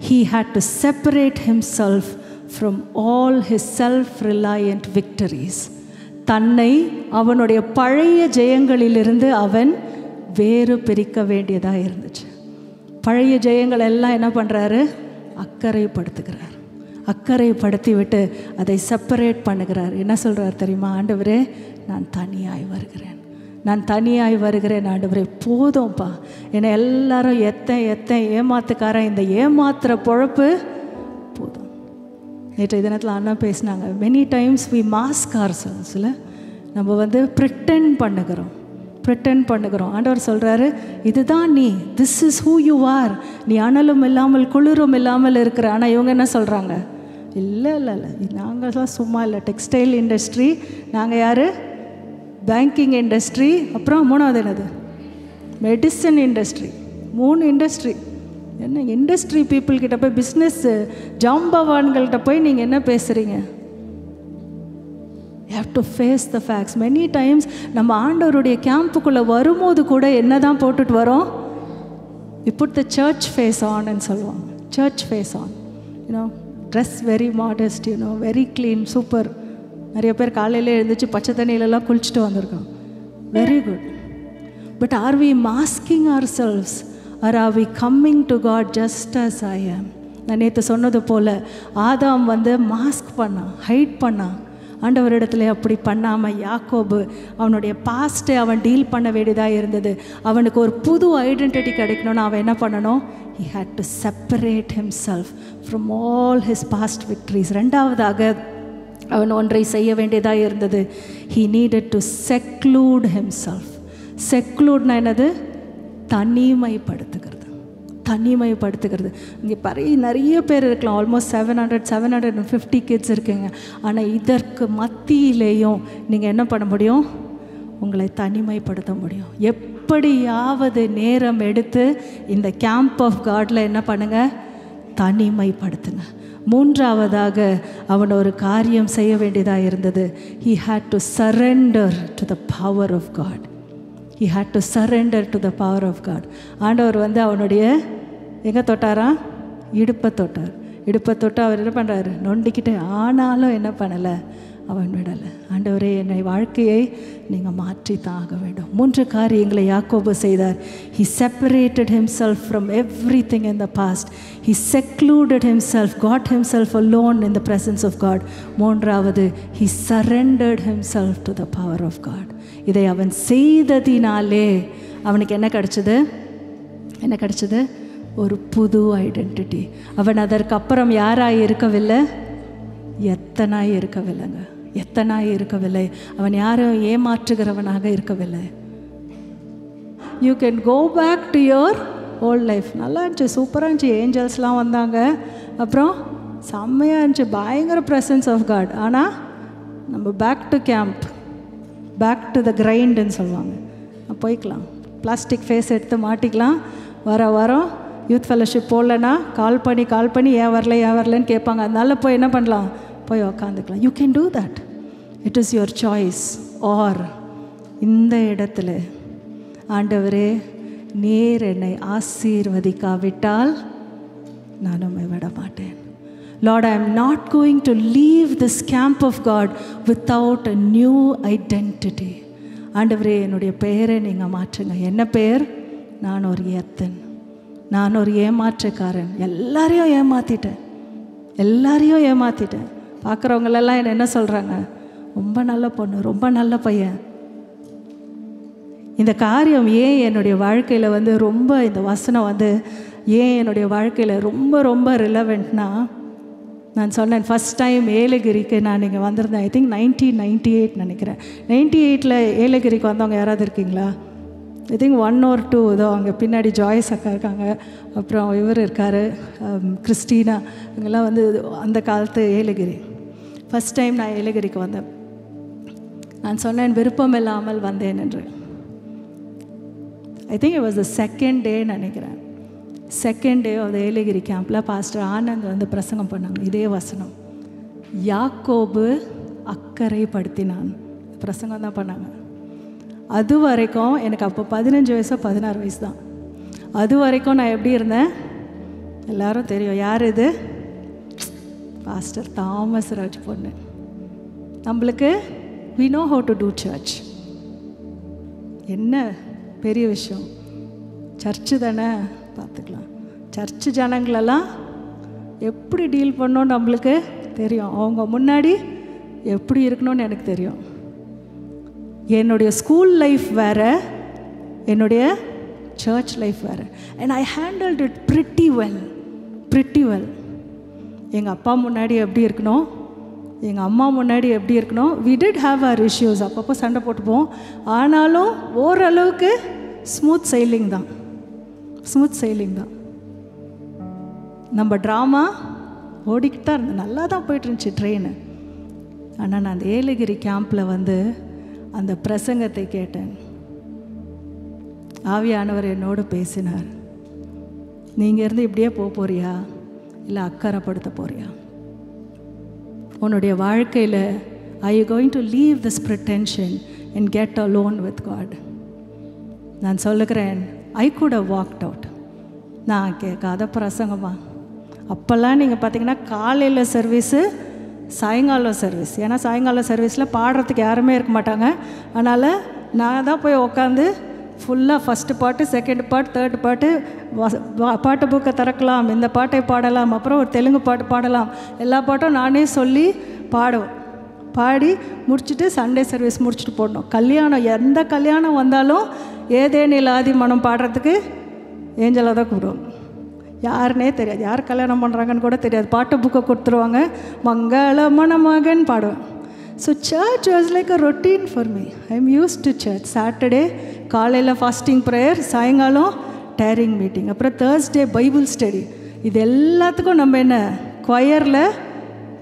he had to separate himself from all his self-reliant victories. தன்னை அவனுடைய பழைய ஜெயங்களிலிருந்து அவன் வேறு பிரிக்க வேண்டியதாக இருந்துச்சு. பழைய ஜெயங்கள் எல்லாம் என்ன பண்ணுறாரு? அக்கறைப்படுத்துகிறார். அக்கறைப்படுத்தி விட்டு அதை செப்பரேட் பண்ணுகிறார். என்ன சொல்கிறார் தெரியுமா? ஆண்டவரே, நான் தனியாய் வருகிறேன், நான் தனியாய் வருகிறேன். ஆண்டவரே, போதும்ப்பா, என்னை எல்லாரும் எத்தனை ஏமாத்துக்காரன், இந்த ஏமாத்துற பொழப்பு போதும். நேற்றைய தினத்தில் அண்ணா பேசினாங்க, மெனி டைம்ஸ் வி மாஸ்க் ஆர்செல்வ்ஸில் நம்ம வந்து ப்ரிட்டெண்ட் பண்ணுகிறோம். ஆண்டவர் சொல்கிறாரு, இதுதான் நீ, this is who you are. நீ அனலும் இல்லாமல் குளிரும் இல்லாமல் இருக்கிற. ஆனால் இவங்க என்ன சொல்கிறாங்க? இல்லை, நாங்கள்லாம் சும்மா இல்லை. டெக்ஸ்டைல் இண்டஸ்ட்ரி, நாங்கள் யார்? பேங்கிங் இண்டஸ்ட்ரி, அப்புறம் 3வது என்னது? Medicine industry. 3 இண்டஸ்ட்ரி. என்ன இண்டஸ்ட்ரி பீப்புள்கிட்ட போய், பிஸ்னஸ் ஜாம்பவான்கள்கிட்ட போய் நீங்கள் என்ன பேசுகிறீங்க? You have to face the facts. Many times நம்ம ஆண்டவருடைய கேம்புக்குள்ளே வரும்போது கூட என்ன தான் போட்டுட்டு வரோம்? You put the church face ஆன்னு சொல்லுவாங்க. Church face on, you know, dress very modest, you know, very clean, super. நிறைய பேர் காலையில் எழுந்திரிச்சு பச்சை தண்ணியிலலாம் குளிச்சுட்டு வந்திருக்கோம். Very good. But are we masking ourselves or are we coming to God just as I am? நான் நேற்று சொன்னது போல், ஆதாம் வந்து மாஸ்க் பண்ணான், ஹைட் பண்ணான். ஆண்டவரிடத்துல அப்படி பண்ணாமல் யாக்கோபு அவனுடைய பாஸ்ட்டை அவன் டீல் பண்ண வேண்டியதாக இருந்தது. அவனுக்கு ஒரு புது ஐடென்டிட்டி கிடைக்கணும்னு அவன் என்ன பண்ணணும்? he had to separate himself from all his past victories. 2வதாக அவன் ஒன்றை செய்ய வேண்டியதாக இருந்தது. he needed to seclude himself. செக்லூட்னா என்னது? தனிமைப்படுத்துகிறது. இங்கே நிறைய பேர் இருக்கலாம். ஆல்மோஸ்ட் 750 கிட்ஸ் இருக்குங்க. ஆனால் இதற்கு மத்தியிலேயும் நீங்கள் என்ன பண்ண முடியும்? உங்களை தனிமைப்படுத்த முடியும். எப்படியாவது நேரம் எடுத்து இந்த கேம்ப் ஆஃப் காடில் என்ன பண்ணுங்கள்? தனிமைப்படுத்துங்க. 3வதாக அவன் ஒரு காரியம் செய்ய வேண்டியதாக இருந்தது. he had to surrender to the power of God. he had to surrender to the power of God. ஆண்டவர் வந்து அவனுடைய எங்கே தொட்டாரா? இடுப்பை தொட்டு அவர் என்ன பண்ணுறாரு? நொண்டிக்கிட்டே. ஆனாலும் என்ன பண்ணலை? அவன் விடலை. ஆண்டவரே, என்னை வாழ்க்கையை நீங்கள் மாற்றி தான் ஆக வேண்டும். 3 காரியங்களை யாக்கோபு செய்தார். he separated himself from everything in the past. he secluded himself, got himself alone in the presence of God. 3வது, he surrendered himself to the power of God. இதை அவன் செய்ததினாலே அவனுக்கு என்ன கிடைச்சது? ஒரு புது ஐடென்டிட்டி. அவன் அதற்கப்புறம் யாராய் இருக்கவில்லை? எத்தனாய் இருக்கவில்லை. அவன் யாரும் ஏமாற்றுகிறவனாக இருக்கவில்லை. You can go back to your old life. நல்லா இருந்துச்சு, சூப்பராக இருந்துச்சு. ஏஞ்சல்ஸ்லாம் வந்தாங்க, அப்புறம் செம்மையாக இருந்துச்சு, பயங்கர ப்ரெசன்ஸ் ஆஃப் காட். ஆனால் நம்ம back to camp, back to the கிரைண்டுன்னு சொல்லுவாங்க. போய்க்கலாம், பிளாஸ்டிக் ஃபேஸ் எடுத்து மாட்டிக்கலாம். வாரம் யூத் ஃபெலோஷிப் போடலன்னா கால் பண்ணி ஏன் வரலன்னு கேட்பாங்க. அதனால போய் என்ன பண்ணலாம்? போய் உக்காந்துக்கலாம். You can do that. It is your choice. Or இந்த இடத்துல, ஆண்டவரே, நீர் என்னை ஆசீர்வதிக்காவிட்டால் நான் உம்மை விட மாட்டேன். Lord, I am not going to leave this camp of God without a new identity. ஆண்டவரே, என்னுடைய பெயரை நீங்கள் மாற்றுங்க. என்ன பெயர்? நான் ஒரு எத்தன், நான் ஒரு ஏமாற்றக்காரன். எல்லாரையும் ஏமாற்றிட்டேன். பார்க்குறவங்களெல்லாம் என்ன சொல்கிறாங்க? ரொம்ப நல்ல பொண்ணு, ரொம்ப நல்ல பையன். இந்த காரியம் ஏன் என்னுடைய வாழ்க்கையில் வந்து ரொம்ப, இந்த வசனம் வந்து ஏன் என்னுடைய வாழ்க்கையில் ரொம்ப ரொம்ப ரிலவெண்ட்னா, நான் சொன்னேன் ஃபஸ்ட் டைம் ஏலகிரிக்கு நான் இங்கே வந்திருந்தேன். ஐ திங்க் 1998 நினைக்கிறேன். 98 ஏலகிரிக்கு வந்தவங்க யாராவது இருக்கீங்களா? ஐ திங்க் 1 or 2 இதோ அங்கே பின்னாடி ஜாய்ஸ் அக்கா இருக்காங்க, அப்புறம் இவர் இருக்கார், கிறிஸ்டினா, இவங்கெல்லாம் வந்து அந்த காலத்து ஏலகிரி. ஃபஸ்ட் டைம் நான் ஏலகிரிக்கு வந்தேன். நான் சொன்னேன் விருப்பம் இல்லாமல் வந்தேன் என்று. I think it was the second day நினைக்கிறேன். Second day of the Yelagiri கேம்பில் பாஸ்டர் ஆனந்த் வந்து பிரசங்கம் பண்ணாங்க. இதே வசனம், யாக்கோபு அக்கறைப்படுத்தினான் பிரசங்கம் தான் பண்ணாங்க. அது வரைக்கும் எனக்கு அப்போ 15 வயசோ 16 வயசு தான். அது வரைக்கும் நான் எப்படி இருந்தேன் எல்லாரும் தெரியும். யார் இது? பாஸ்டர் தாமஸ் ராஜ் பொண்ணு. நம்மளுக்கு we know how to do church. என்ன பெரிய விஷயம், சர்ச்சு தானே, பார்த்துக்கலாம். சர்ச்சு ஜனங்களெல்லாம் எப்படி டீல் பண்ணோன்னு நம்மளுக்கு தெரியும். அவங்க முன்னாடி எப்படி இருக்கணும்னு எனக்கு தெரியும். என்னுடைய ஸ்கூல் லைஃப் வேறு, என்னுடைய சர்ச் லைஃப் வேறு. And I handled it pretty well. எங்கள் அப்பா முன்னாடி எப்படி இருக்கணும், எங்கள் அம்மா முன்னாடி எப்படி இருக்கணும். We did have our issues, அப்பப்போ சண்டை போட்டுப்போம். ஆனாலும் ஓரளவுக்கு ஸ்மூத் சைலிங் தான். நம்ம ட்ராமா ஓடிக்கிட்டு தான் இருந்தது, நல்லா தான் போய்ட்டு இருந்துச்சு ட்ரெயின். ஆனால் நான் அந்த ஏலகிரி கேம்பில் வந்து அந்த பிரசங்கத்தை கேட்டேன். ஆவியானவர் என்னோடு பேசினார். நீங்கள் இருந்து இப்படியே போறியா இல்லை அக்கறைப்படுத்த போறியா? உன்னுடைய வாழ்க்கையில் are you going to leave this pretension and get alone with God? நான் சொல்லுகிறேன், I could have walked out. நான் கேட்காத பிரசங்கமா? அப்போல்லாம் நீங்கள் பார்த்தீங்கன்னா காலையில் சர்வீஸு, சாயங்காலம் சர்வீஸ். ஏன்னா சாயங்காலம் சர்வீஸில் பாடுறதுக்கு யாருமே இருக்க மாட்டாங்க. அதனால் நான் தான் போய் உட்காந்து ஃபுல்லாக ஃபஸ்ட்டு பாட்டு, செகண்ட் பாட்டு, தேர்ட் பாட்டு, பாட்டு புக்கை திறக்கலாம், இந்த பாட்டை பாடலாம், அப்புறம் ஒரு தெலுங்கு பாட்டு பாடலாம், எல்லா பாட்டும் நானே சொல்லி பாடி முடிச்சுட்டு சண்டே சர்வீஸ் முடிச்சுட்டு போடணும். கல்யாணம், எந்த கல்யாணம் வந்தாலும் ஏதேனில் ஆதி மனம் பாடுறதுக்கு ஏஞ்சலாக தான் கூப்பிடுவோம். யாருன்னே தெரியாது, யார் கல்யாணம் பண்ணுறாங்கன்னு கூட தெரியாது. பாட்டு புக்கை கொடுத்துருவாங்க, மங்கள மணமகன் பாடுவேன். So church was like a routine for me. I am used to church. Saturday காலையில் ஃபாஸ்டிங் ப்ரேயர், சாயங்காலம் டேரிங் மீட்டிங், அப்புறம் தேர்ஸ்டே பைபிள் ஸ்டடி. இது எல்லாத்துக்கும் நம்ம என்ன கொயரில்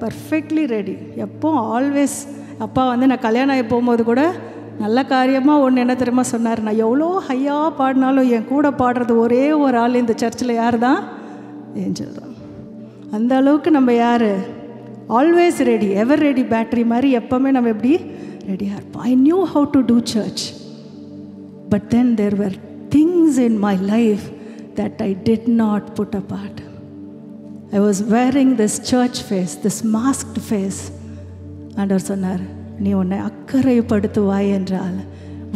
பர்ஃபெக்ட்லி ரெடி. எப்போ ஆல்வேஸ். அப்பா வந்து நான் கல்யாணம் ஆகி போகும்போது கூட நல்ல காரியமாக ஒன்று என்ன தெரியுமா சொன்னார், நான் எவ்வளோ ஹையாக பாடினாலும் என் கூட பாடுறது ஒரே ஒரு ஆள் இந்த சர்ச்சில் யார் தான்? ஏஞ்சல் தான். அந்த அளவுக்கு நம்ம யார்? Always ready, ever ready battery மாதிரி எப்போவுமே நம்ம எப்படி ரெடியாக இருப்போம். I knew how to do church, but then there were things in my life that I did not put apart. I was wearing this church face, this masked face. ஆண்டவர் சொன்னார், நீ உன்னை அக்கறைப்படுத்துவாய் என்றால்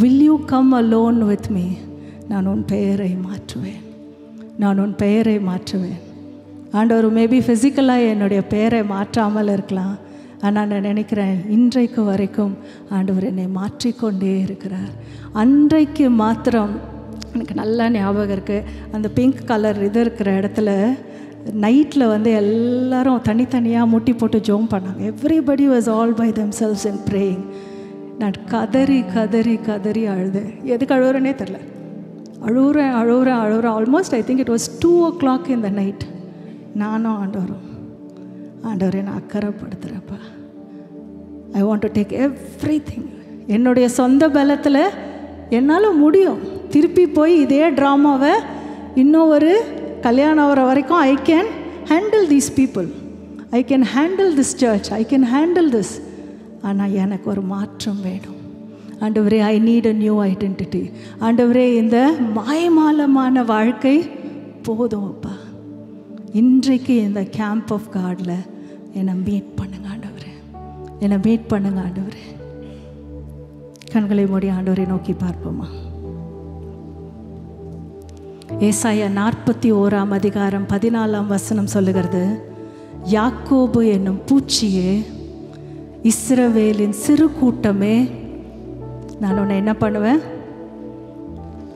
will you come alone with me? நான் உன் பெயரை மாற்றுவேன். ஆண்டவர் மேபி ஃபிசிக்கலாக என்னுடைய பெயரை மாற்றாமல் இருக்கலாம். ஆனால் நான் நினைக்கிறேன் இன்றைக்கு வரைக்கும் ஆண்டவர் என்னை மாற்றிக்கொண்டே இருக்கிறார். அன்றைக்கு மாத்திரம் எனக்கு நல்லா ஞாபகம் இருக்குது, அந்த பிங்க் கலர் இது இருக்கிற இடத்துல நைட்டில் வந்து எல்லோரும் தனித்தனியாக முட்டி போட்டு ஜோம் பண்ணாங்க. Everybody was all by themselves and praying. நான் கதறி அழுதேன். எதுக்கு அழுகுறேனே தெரில. அழுகுறேன். Almost I think it was 2 o'clock in the night. நானும் ஆண்டவரை நான் அக்கறைப்படுத்துகிறப்பா. I want to take everything. என்னுடைய சொந்த பலத்தில் என்னால் முடியும். திருப்பி போய் இதே ட்ராமாவை இன்னும் ஒரு கல்யாணம் வர வரைக்கும் I can handle these people, I can handle this search, I can handle this. ஆனால் எனக்கு ஒரு மாற்றம் வேணும் ஆண்டவரே. I need a new identity. ஆண்டவரே, இந்த மாயமாலமான வாழ்க்கை போதும் அப்பா. இன்றைக்கு இந்த கேம்ப் ஆஃப் காடில் என்னை மீட் பண்ணுங்க ஆண்டவரே. கண்களை மூடி ஆண்டவரை நோக்கி பார்ப்போமா? ஏசாயா 41 அதிகாரம் 14 சொல்லுகிறது, யாக்கோபு என்னும் பூச்சியே, இஸ்ரவேலின் சிறு கூட்டமே, நான் உன்னை என்ன பண்ணுவேன்?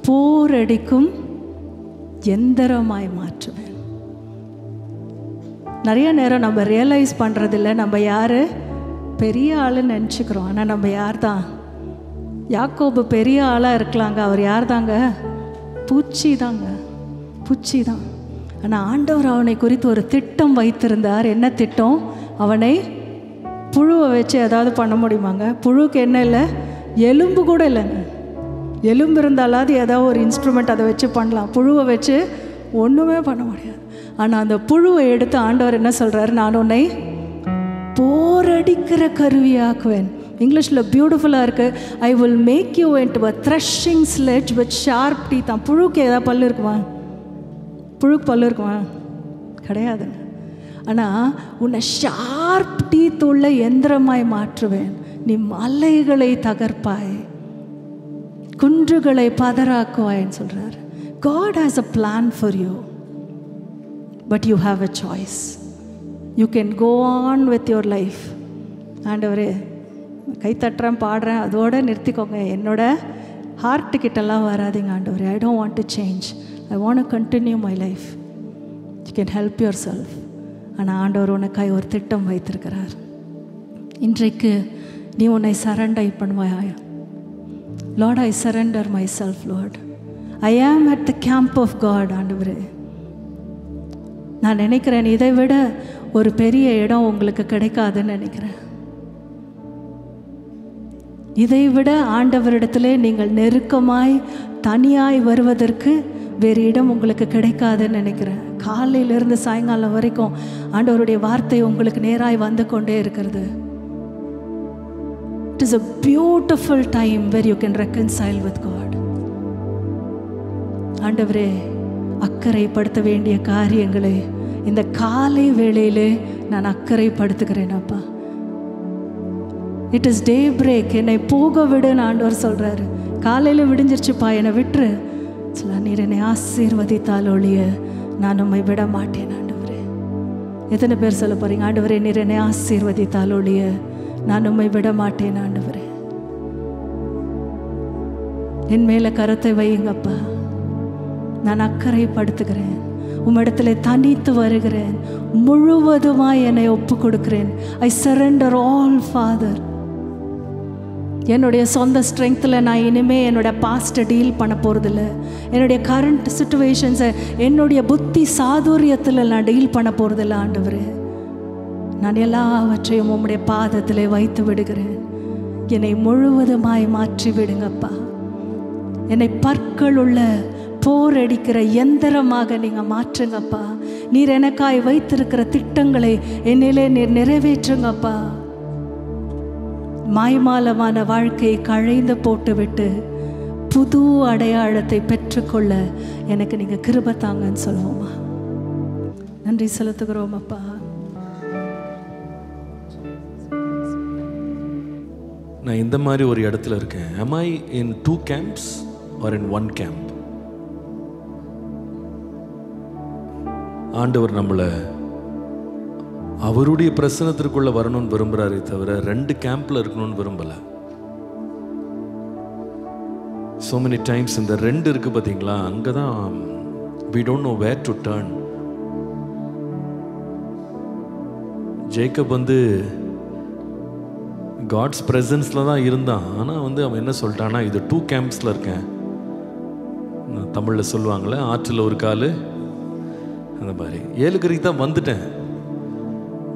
போரடிக்கும் எந்திரமாய் மாற்றுவேன். நிறைய நேரம் நம்ம ரியலைஸ் பண்ணுறதில்ல நம்ம யார் பெரிய ஆளுன்னு நினச்சிக்கிறோம். ஆனால் நம்ம யார் தான்? யாக்கோபு பெரிய ஆளாக இருக்கலாங்க, அவர் யார் தாங்க? பூச்சி தாங்க, பூச்சி தான். ஆனால் ஆண்டவர் அவனை குறித்து ஒரு திட்டம் வைத்திருந்தார். என்ன திட்டம்? அவனை புழுவை வச்சு ஏதாவது பண்ண முடியுமாங்க? புழுவுக்கு என்ன இல்லை? எலும்பு கூட இல்லைங்க. எலும்பு இருந்தாலாவது ஏதாவது ஒரு இன்ஸ்ட்ருமெண்ட் அதை வச்சு பண்ணலாம். புழுவை வச்சு ஒன்றுமே பண்ண முடியாது. ஆனால் அந்த புழுவை எடுத்து ஆண்டவர் என்ன சொல்கிறார்? நான் உன்னை போரடிக்கிற கருவியாக்குவேன். இங்கிலீஷில் பியூட்டிஃபுல்லாக இருக்குது. I will make you into a threshing sledge with sharp teeth. தான் புழுக்கு ஏதாவது பல்லு இருக்குமா? புழுக்கு பல்லு இருக்குமா? கிடையாதுங்க. ஆனால் உன்னை ஷார்ப் டீத் உள்ள எந்திரமாய் மாற்றுவேன். நீ மலைகளை தகர்ப்பாய், குன்றுகளை பதறாக்குவாய்ன்னு சொல்கிறார். God has a plan for you, but you have a choice. You can go on with your life. ஆண்டவரே, கை தட்டுறேன், பாடுறேன், அதோடு நிறுத்திக்கோங்க. என்னோட ஹார்ட்டு கிட்டெல்லாம் வராதிங்க ஆண்டவரே. I don't want to change. I want to continue my life. You can help yourself. ஆனால் ஆண்டவர் உனக்காய் ஒரு திட்டம் வைத்திருக்கிறார். இன்றைக்கு நீ உன்னை சரண்டை பண்ணுவாயா? Lord, I surrender myself, Lord. I am at the camp of God. ஆண்டவரே, நான் நினைக்கிறேன் இதை விட ஒரு பெரிய இடம் உங்களுக்கு கிடைக்காதுன்னு நினைக்கிறேன். இதை விட ஆண்டவரிடத்திலே நீங்கள் நெருக்கமாய் தனியாய் வருவதற்கு வேறு இடம் உங்களுக்கு கிடைக்காதுன்னு நினைக்கிறேன். காலையிலிருந்து சாயங்காலம் வரைக்கும் ஆண்டவருடைய வார்த்தை உங்களுக்கு நேராய் வந்து கொண்டே இருக்கிறது. It is a beautiful time where you can reconcile with God. ஆண்டவரே, அக்கறைப்படுத்த வேண்டிய காரியங்களை இந்த காலை வேளையிலே நான் அக்கறைப்படுத்துகிறேன் அப்பா. It is day break. என்னை போக விடுன்னு ஆண்டவர் சொல்கிறாரு. காலையில் விடிஞ்சிருச்சுப்பா, என்னை விட்டுரு. நீர் என்னை ஆசீர்வதித்தால் ஒழிய நான் உம்மை விட மாட்டேன் ஆண்டவரே. எத்தனை பேர் சொல்ல போகிறீங்க? ஆண்டவரே, நீர் என்னை ஆசீர்வதித்தால் ஒழிய நான் உம்மை விட மாட்டேன் ஆண்டவரே. என் மேலே கருத்தை வையுங்கப்பா. நான் அக்கறைப்படுத்துகிறேன். உம்மிடத்தில் தனித்து வருகிறேன். முழுவதுமாய் என்னை ஒப்பு கொடுக்கிறேன். ஐ சரண்டர் ஆல் ஃபாதர். என்னுடைய சொந்த ஸ்ட்ரென்த்தில் நான் இனிமேல் என்னோடய பாஸ்ட்டை டீல் பண்ண போகிறதில்ல. என்னுடைய கரண்ட் சிச்சுவேஷன்ஸை என்னுடைய புத்தி சாதுரியத்தில் நான் டீல் பண்ண போகிறதில்ல ஆண்டவரே. நான் எல்லாவற்றையும் உம்முடைய பாதத்தில் வைத்து விடுகிறேன். என்னை முழுவதுமாய் மாற்றி விடுங்கப்பா. என்னை பற்கள் உள்ள போர் அடிக்கிற எந்திரமாக நீங்கள் மாற்றுங்கப்பா. நீர் எனக்காய் வைத்திருக்கிற திட்டங்களை என்னிலே நீர் நிறைவேற்றுங்கப்பா. மாய்மாலமான வாழ்க்கையை களைந்து போட்டுவிட்டு புது அடையாளத்தை பெற்றுக்கொள்ள எனக்கு நீங்கள் கிருபை தாங்கன்னு சொல்லுவோமா? நன்றி செலுத்துகிறோம் அப்பா. நான் இந்த மாதிரி ஒரு இடத்துல இருக்கேன். am I in 2 camps or in 1 camp? ஆண்டவர் நம்மளை அவருடைய பிரசனத்திற்குள்ள வரணும்னு விரும்புகிறாரே தவிர 2 கேம்பில் இருக்கணும்னு விரும்பலை. so many times இந்த 2 இருக்கு பார்த்தீங்களா, அங்கே தான் we don't know where to turn. Jacob God's ப்ரெசன்ஸில் தான் இருந்தான். ஆனால் அவன் என்ன சொல்லிட்டான்னா, இது 2 கேம்ப்ஸில் இருக்கேன். தமிழில் சொல்லுவாங்களே, ஆற்றில் ஒரு கால், அந்த மாதிரி 7 கரைக்கு தான் வந்துட்டேன்.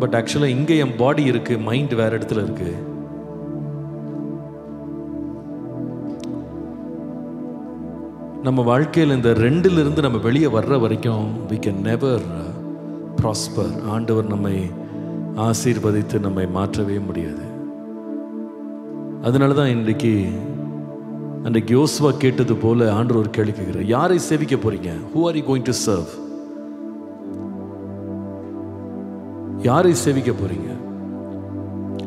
பட் ஆக்சுவலாக இங்கே என் பாடி இருக்குது, மைண்ட் வேறு இடத்துல இருக்குது. நம்ம வாழ்க்கையில் இந்த 2லிருந்து நம்ம வெளியே வர்ற வரைக்கும் we can never prosper. ஆண்டவர் நம்மை ஆசீர்வதித்து நம்மை மாற்றவே முடியாது. அதனால தான் இன்றைக்கு அன்றைக்கு யோசுவா கேட்டது போல ஆண்டவர் ஒரு கேள்வி கேட்கிறார். யாரை சேவிக்க போறீங்க? who are you going to serve? யாரை சேவிக்க போறீங்க?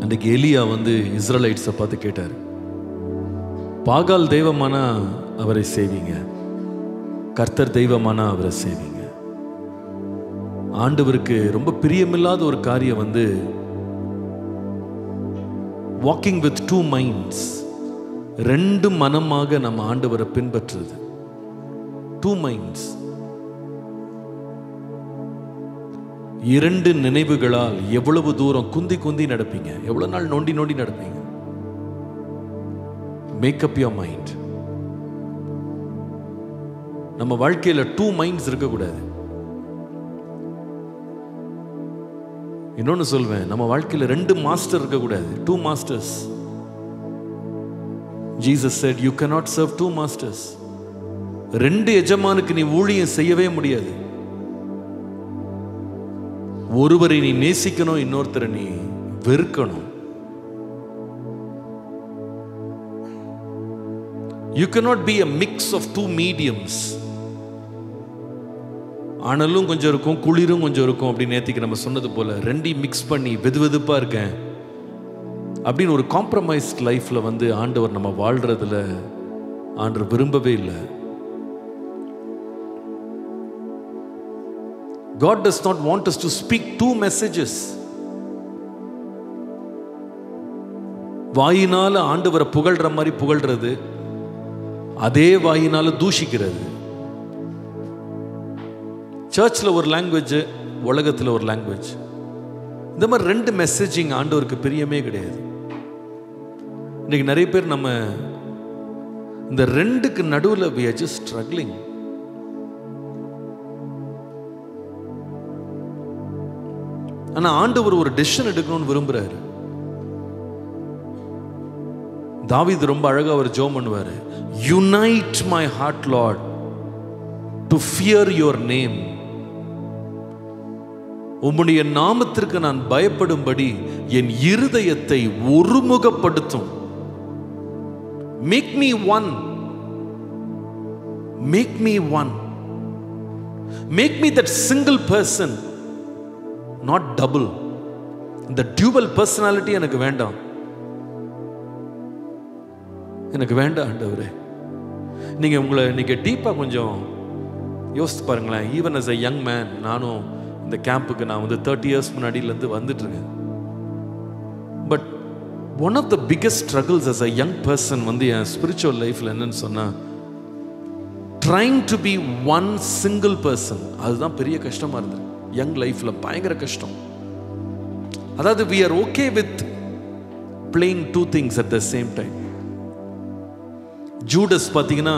அன்றைக்கு எலியா இஸ்ரேலைட்ஸை பார்த்து கேட்டார். பாகால் தெய்வமானா அவரை சேவிங்க, கர்த்தர் தெய்வமானா அவரை சேவிங்க. ஆண்டவருக்கு ரொம்ப பிரியமில்லாத ஒரு காரியம் வாக்கிங் வித் 2 மைண்ட்ஸ், 2 மனமாக நம்ம ஆண்டவரை பின்பற்றுறது. 2 மைண்ட்ஸ். 2 நினைவுகளால் எவ்வளவு தூரம் குந்தி குந்தி நடப்பீங்க, எவ்வளவு நாள் நோண்டி நோண்டி நடப்பீங்க. Make up your mind. நம்ம வாழ்க்கையில 2 மைண்ட்ஸ் இருக்கக்கூடாது. இன்னொன்னு சொல்வேன், நம்ம வாழ்க்கையில 2 மாஸ்டர் இருக்கக்கூடாது. 2 masters. Jesus said you cannot serve 2 masters. 2 எஜமானுக்கு நீ ஊழியம் செய்யவே முடியாது. ஒருவரை நீ நேசிக்கணும், இன்னொருத்தரை நீ வெறுக்கணும். You cannot be a mix of 2 mediums. ஆனலும் கொஞ்சம் இருக்கும், குளிரும் கொஞ்சம் இருக்கும். அப்படி நேத்திக்கு நம்ம சொன்னது போல 2 மிக்ஸ் பண்ணி வெதுவெதுப்பா இருக்கேன் அப்படின்னு ஒரு காம்ப்ரமைஸ்ட் லைஃப்ல வந்து ஆண்டவர் நம்ம வாழ்றதுல ஆண்டவர் விரும்பவே இல்லை. God does not want us to speak 2 messages. வாயினால ஆண்டவரை புகழ்ற மாதிரி புகழ்றது, அதே வாயினால தூஷிக்கிறது. சர்ச்சில் ஒரு லாங்குவேஜ், உலகத்தில் ஒரு லாங்குவேஜ். இந்த மாதிரி 2 மெசேஜிங் ஆண்டவருக்கு பிரியமே கிடையாது. இன்னைக்கு நிறைய பேர் நம்ம இந்த 2க்கு நடுவில் we are just struggling. ஆனா ஆண்டவர் ஒரு டெசிஷன் எடுக்கணும்னு விரும்புறாரு. தாவீது ரொம்ப அழகா ஒரு ஜெபம் பண்ணுவாரு. Unite my heart Lord to fear your name. உம்முடைய நாமத்திற்கு நான் பயப்படும்படி என் இருதயத்தை ஒருமுகப்படுத்தும். Make me one, make me one, make me that single person, not double. இந்த டியூவல் பர்சனாலிட்டி எனக்கு வேண்டாம், எனக்கு வேண்டாம் ஆண்டவரே. நீங்க உங்களை நீங்க டீப்பா கொஞ்சம் யோசித்து பாருங்களேன். Even as a young man, நானும் இந்த கேம்புக்கு நான் வந்து 30 years முன்னாடியிலேருந்து வந்துட்டு இருக்கேன். But one of the biggest struggles as a young person வந்து என் ஸ்பிரிச்சுவல் லைஃப்ல என்னன்னு சொன்னா, trying to be one single person. அதுதான் பெரிய கஷ்டமா இருந்தது யங் லைஃப்ல, பயங்கர கஷ்டம். அதாவது we are okay with playing 2 things at the same time. Judas பார்த்தீங்கன்னா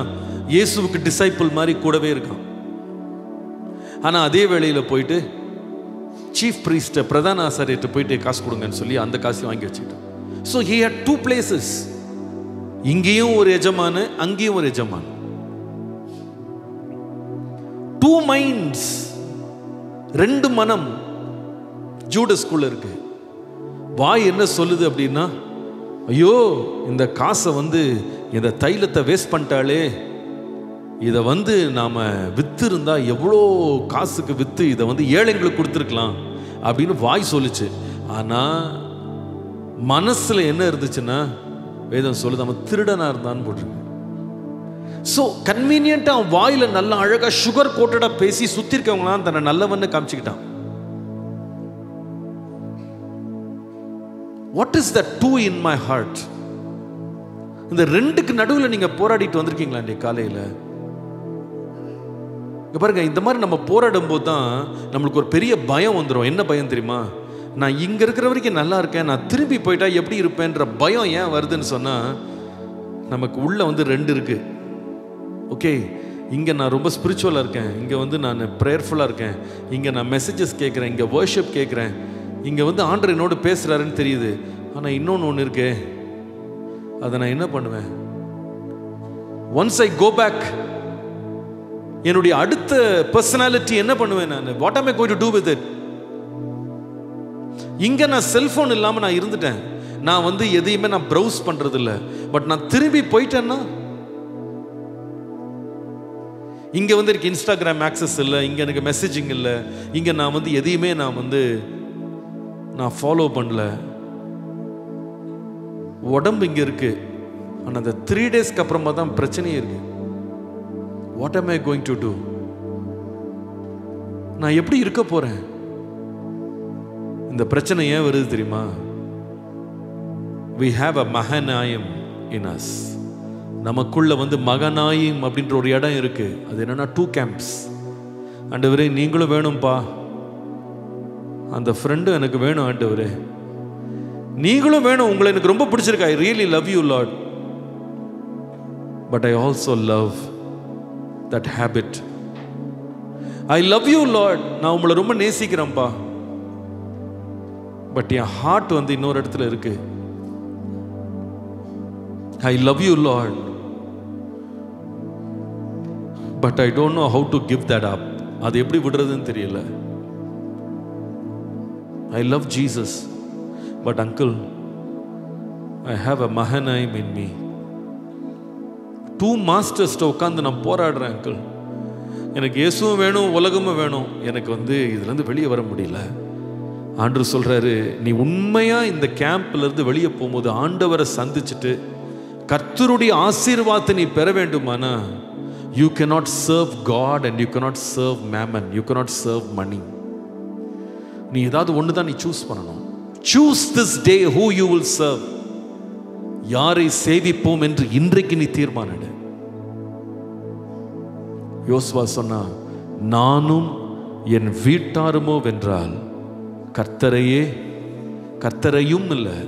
இயேசுவுக்கு டிசைபிள் மாதிரி கூடவே இருக்கான். ஆனா அதே வேளையில போயிட்டு சீஃப் பிரீஸ்ட், பிரதான ஆசாரியர்கிட்ட போயிட்டு காசு கொடுங்கன்னு சொல்லி அந்த காசையும் வாங்கி வச்சுக்கிட்டான். So he had 2 places. இங்கேயும் ஒரு எஜமானு, அங்கேயும் ஒரு எஜமான். 2 minds, 2 மனம் ஜூடஸ்குள்ள இருக்கு. வாய் என்ன சொல்லுது அப்படின்னா, ஐயோ இந்த காசை வந்து இந்த தைலத்தை வேஸ்ட் பண்ணிட்டாலே, இதை வந்து நாம வித்து இருந்தா எவ்வளோ காசுக்கு வித்து இதை வந்து ஏழைங்களுக்கு கொடுத்துருக்கலாம் அப்படின்னு வாய் சொல்லுச்சு. ஆனா மனசுல என்ன இருந்துச்சுன்னா, வேதம் சொல்லுது அவன் திருடனா இருந்தான்னு போட்டிருக்கு. ஸோ கன்வீனியன்ட்டா அவன் வாயில நல்லா அழகா சுகர் கோட்டடா பேசி சுத்தி இருக்கவங்களாம் தன்னை நல்லவன்னு காமிச்சுக்கிட்டான். What is the 2 in my heart? இந்த 2க்கு நடுவில் நீங்க போராடிட்டு வந்திருக்கீங்களா இன்றைக்கு காலையில? பாருங்க, இந்த மாதிரி நம்ம போராடும் போது தான் நம்மளுக்கு ஒரு பெரிய பயம் வந்துடும். என்ன பயம் தெரியுமா? நான் இங்க இருக்கிற வரைக்கும் நல்லா இருக்கேன், நான் திரும்பி போயிட்டா எப்படி இருப்பேன்ற பயம் ஏன் வருதுன்னு சொன்னா, நமக்கு உள்ள வந்து 2 இருக்கு. ஓகே, இங்க நான் ரொம்ப ஸ்பிரிச்சுவலா இருக்கேன், இங்க வந்து நான் ப்ரேயர்ஃபுல்லா இருக்கேன், இங்க நான் மெசேஜஸ் கேட்கிறேன், இங்க வர்ஷிப் கேட்கிறேன், இங்க வந்து ஆண்டவர் என்னோட பேசுறாருன்னு தெரியுது. ஆனா இன்னொன்னு இருக்கு, அதை நான் என்ன பண்ணுவேன்? ஒன்ஸ் ஐ கோ பேக், என்னுடைய அடுத்த பர்சனாலிட்டி என்ன பண்ணுவேன் நான்? வாட் ஆம் I going to to with it? இங்க நான் செல்போன் இல்லாம நான் இருந்துட்டேன், நான் வந்து எதையுமே நான் ப்ரௌஸ் பண்றது இல்லை. பட் நான் திரும்பி போயிட்டேன்னா, இங்க வந்து எனக்கு இன்ஸ்டாகிராம் ஆக்சஸ் இல்லை, இங்க எனக்கு மெசேஜிங் இல்லை, இங்க நான் வந்து எதையுமே நான் ஃபாலோ பண்ணல. உடம்பு இங்க இருக்கு, ஆனா அந்த 3 daysக்கு அப்புறமா தான் பிரச்சனையே இருக்கு. What am I going to do? நான் எப்படி இருக்க போறேன்? இந்த பிரச்சனை ஏன் வருது தெரியுமா? we have a மகனாயம் in us. நமக்குள்ள வந்து மகனாயம் அப்படின்ற ஒரு இடம் இருக்கு. அது என்னன்னா 2 camps. ஆண்டவரே நீங்களும் வேணும்பா, அந்த ஃப்ரெண்டும் எனக்கு வேணும் ஆண்டவரே, நீங்களும் வேணும், உங்களை எனக்கு ரொம்ப பிடிச்சிருக்கு. I really love you Lord, but I also love that habit. I love you Lord, நான் உங்களை ரொம்ப நேசிக்கிறேன்ப்பா, பட் என் ஹார்ட் வந்து இன்னொரு இடத்துல இருக்கு. I love you Lord, but I don't know how to give that up. அது எப்படி விடுறதுன்னு தெரியல. I love Jesus, but uncle I have a Mahanaim in me. 2 மாஸ்டர்ஸ்ட உட்காந்து நான் போராடுறேன் அங்கிள். எனக்கு இயேசுவும் வேணும், உலகமும் வேணும். எனக்கு வந்து இதுலேருந்து வெளியே வர முடியல. ஆண்டவர் சொல்றாரு, நீ உண்மையா இந்த கேம்ப்ல இருந்து வெளியே போகும்போது ஆண்டவரை சந்திச்சுட்டு கர்த்தருடைய ஆசீர்வாதத்தை நீ பெற வேண்டுமானா, you cannot serve God and you cannot serve mammon, you cannot serve money. நீ ஏதாவது ஒன்று தான் நீ சூஸ் பண்ணணும். choose this day who you will serve. யாரை சேவிப்போம் என்று இன்றைக்கு நீ தீர்மானிடு. யோசுவா சொன்னா, நானும் என் வீட்டாருமோ வென்றால் கர்த்தரையும் இல்லை,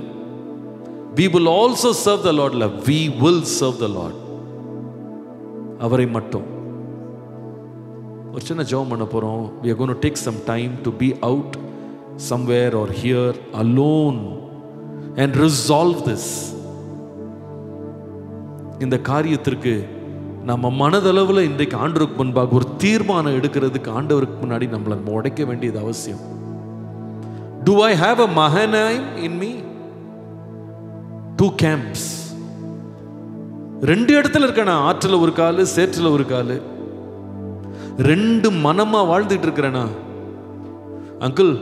we will also serve the Lord. we will serve the Lord. அவரை மட்டும். ஒரு சின்ன ஜெபம் பண்ண போறோம். we are going to take some time to be out somewhere or here alone and resolve this. இந்த காரியத்திற்கு நம்ம மனதளவில் இன்றைக்கு ஆண்டவருக்கு முன்பாக ஒரு தீர்மானம் எடுக்கிறதுக்கு ஆண்டவருக்கு முன்னாடி நம்மளை உடைக்க வேண்டியது அவசியம். Do I have a Mahanaim in me? 2 camps. 2 இடத்துல இருக்கேனா, ஆற்றில் ஒரு காலு, சேற்றில் ஒரு காலு. 2 மனமா வாழ்ந்துட்டு இருக்கிறேனா? அங்கிள்,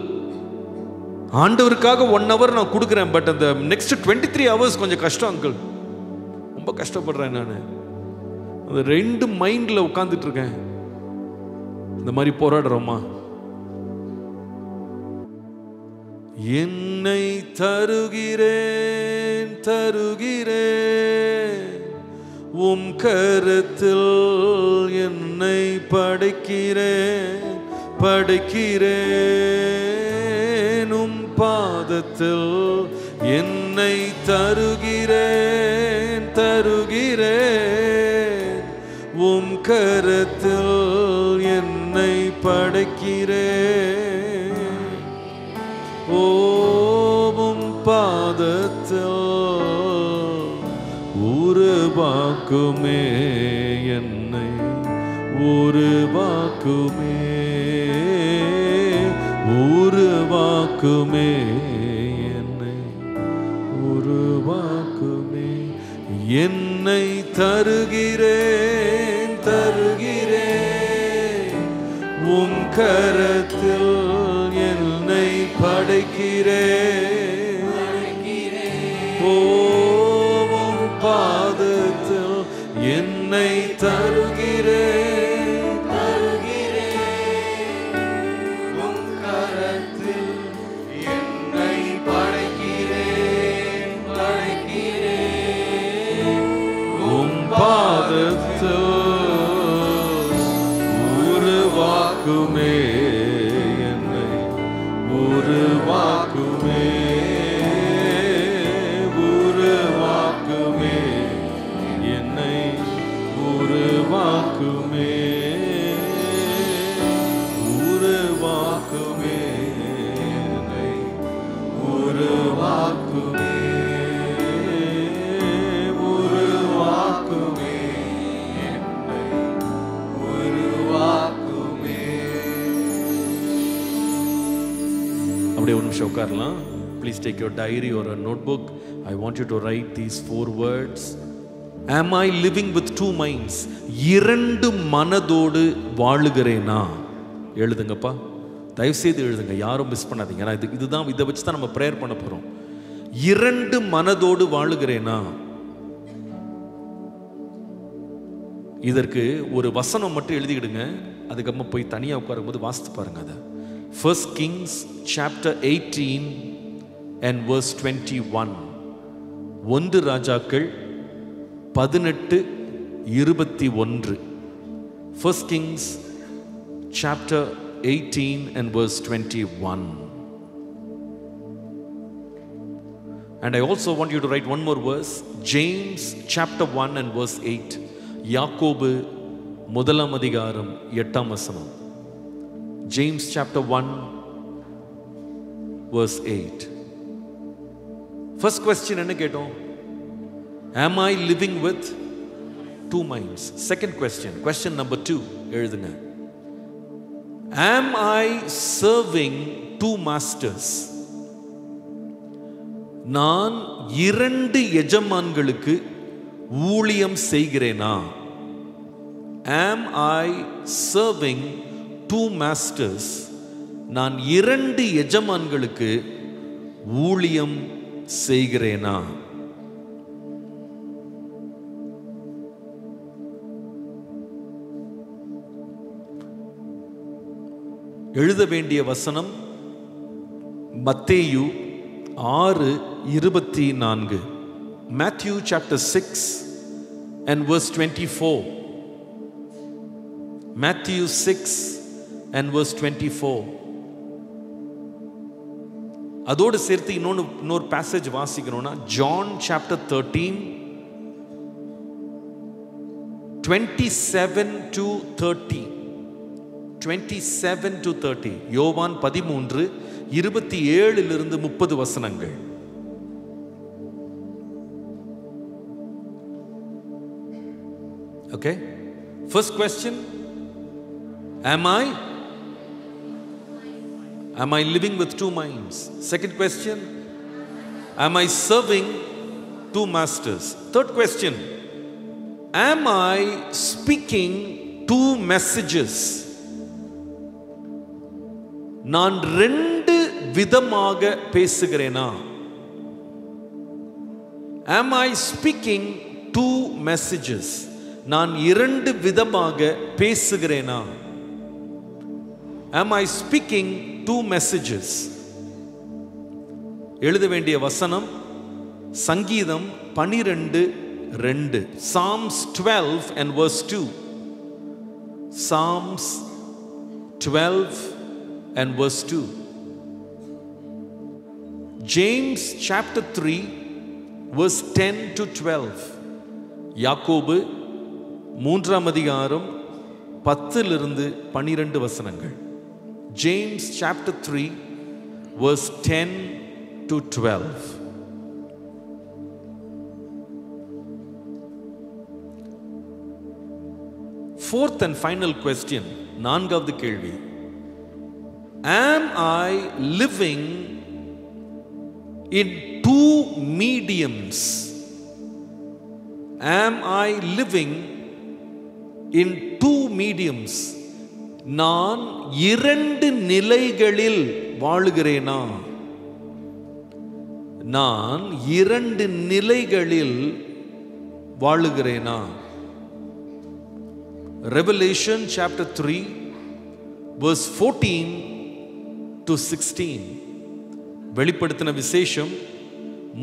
ஆண்டவருக்காக 1 hour நான் கொடுக்குறேன், பட் அந்த நெக்ஸ்ட் 23 hours கொஞ்சம் கஷ்டம் அங்கிள், ரொம்ப கஷ்டப்படுறேன் நான். அந்த 2 மைண்ட்ல உட்கார்ந்துட்டு இருக்கேன். இந்த மாதிரி போராடுறோமா? என்னை தருகிறேன் உம் கரத்தில், என்னை படைக்கிறேன் உம் பாதத்தில், என்னை தருகிறேன் உம் கரத்தில், என்னை படைக்கிறேன் ஓம் பாதத்தில். உருவாக்குமே என்னை, உருவாக்குமே என்னை, உருவாக்குமே. என்னை தருகிறேன் உம் கரத்தில், என்னை படைக்கிறேன் ஓம் பாதத்தில், என்னை தருகிறேன் உம் கரத்தில், என்னை படைக்கிறேன் உம் பாதத்தில். உருவாக்குமே என்னை, உருவாக்குமே என்னை, உருவாக்குமே என்னை, உருவாக்குமே என்னை, உருவாக்குமே. அப்படியே ஒரு நிமிஷம் உட்காரலாம். Please take your diary or a notebook. I want you to write these 4 words. Am I living with 2 minds? 2 மனதோடு வாழுகிறேனா? எழுதுங்கப்பா, தயவு செய்து எழுதுங்க, யாரும் மிஸ் பண்ணாதீங்க. ஏன்னா இதுதான், இதை வச்சு தான் நம்ம ப்ரேயர் பண்ண போறோம். 2 மனதோடு வாழுகிறேனா? இதற்கு ஒரு வசனம் மட்டும் எழுதிக்கிடுங்க. அதுக்கப்புறமா போய் தனியாக உட்காரும் போது வாசித்து பாருங்க. அதை 1 Kings chapter 18 and verse 21. 1 ராஜாக்கள் 18:21. 1 Kings chapter 18 and verse 21. And I also want you to write one more verse. James chapter 1 and verse 8. யாக்கோபு முதலாம் அதிகாரம் 8ஆம் வசனம். James chapter 1 verse 8. First question என்ன கேட்டோம்? Am I living with two minds? Second question number 2 எழுதுங்க. Am I serving two masters? நான் இரண்டு எஜமான்களுக்கு ஊழியம் செய்கிறேனா? Am I serving two masters? நான் இரண்டு எஜமான்களுக்கு ஊழியம் செய்கிறேனா? எழுத வேண்டிய வசனம் மத்தேயு 6:24. Matthew chapter 6 and verse 24. Matthew 6 and verse 24. அதோடு சேர்த்து இன்னொரு passage வாசிக்கணும்னா John chapter 13 27 to 30. 27 to 30. யோவான் 13 27 30 வசனங்கள். Okay, first question, am I living with two minds? Second question, am I serving two masters? Third question, am I speaking two messages? நான் ரெண்டு விதமாக பேசுகிறேனா? Am I speaking two messages? நான் இரண்டு விதமாக பேசுகிறேனா? Am I speaking two messages? எழுத வேண்டிய வசனம் சங்கீதம் 12:2. Psalms 12 and verse 2. Psalms 12 and verse 2. James chapter 3 verse 10 to 12. யாக்கோபு 3ஆம் அதிகாரம் 10-12 வசனங்கள். James chapter 3 verse 10 to 12. Fourth and final question, நான்காவது கேள்வி. Am I living in two mediums? Am I living in two mediums? நான் இரண்டு நிலைகளில் வாழுகிறேனா? நான் இரண்டு நிலைகளில் வாழுகிறேனா? Revelation chapter 3 verse 14 to 16. வெளிப்படுத்தின விசேஷம்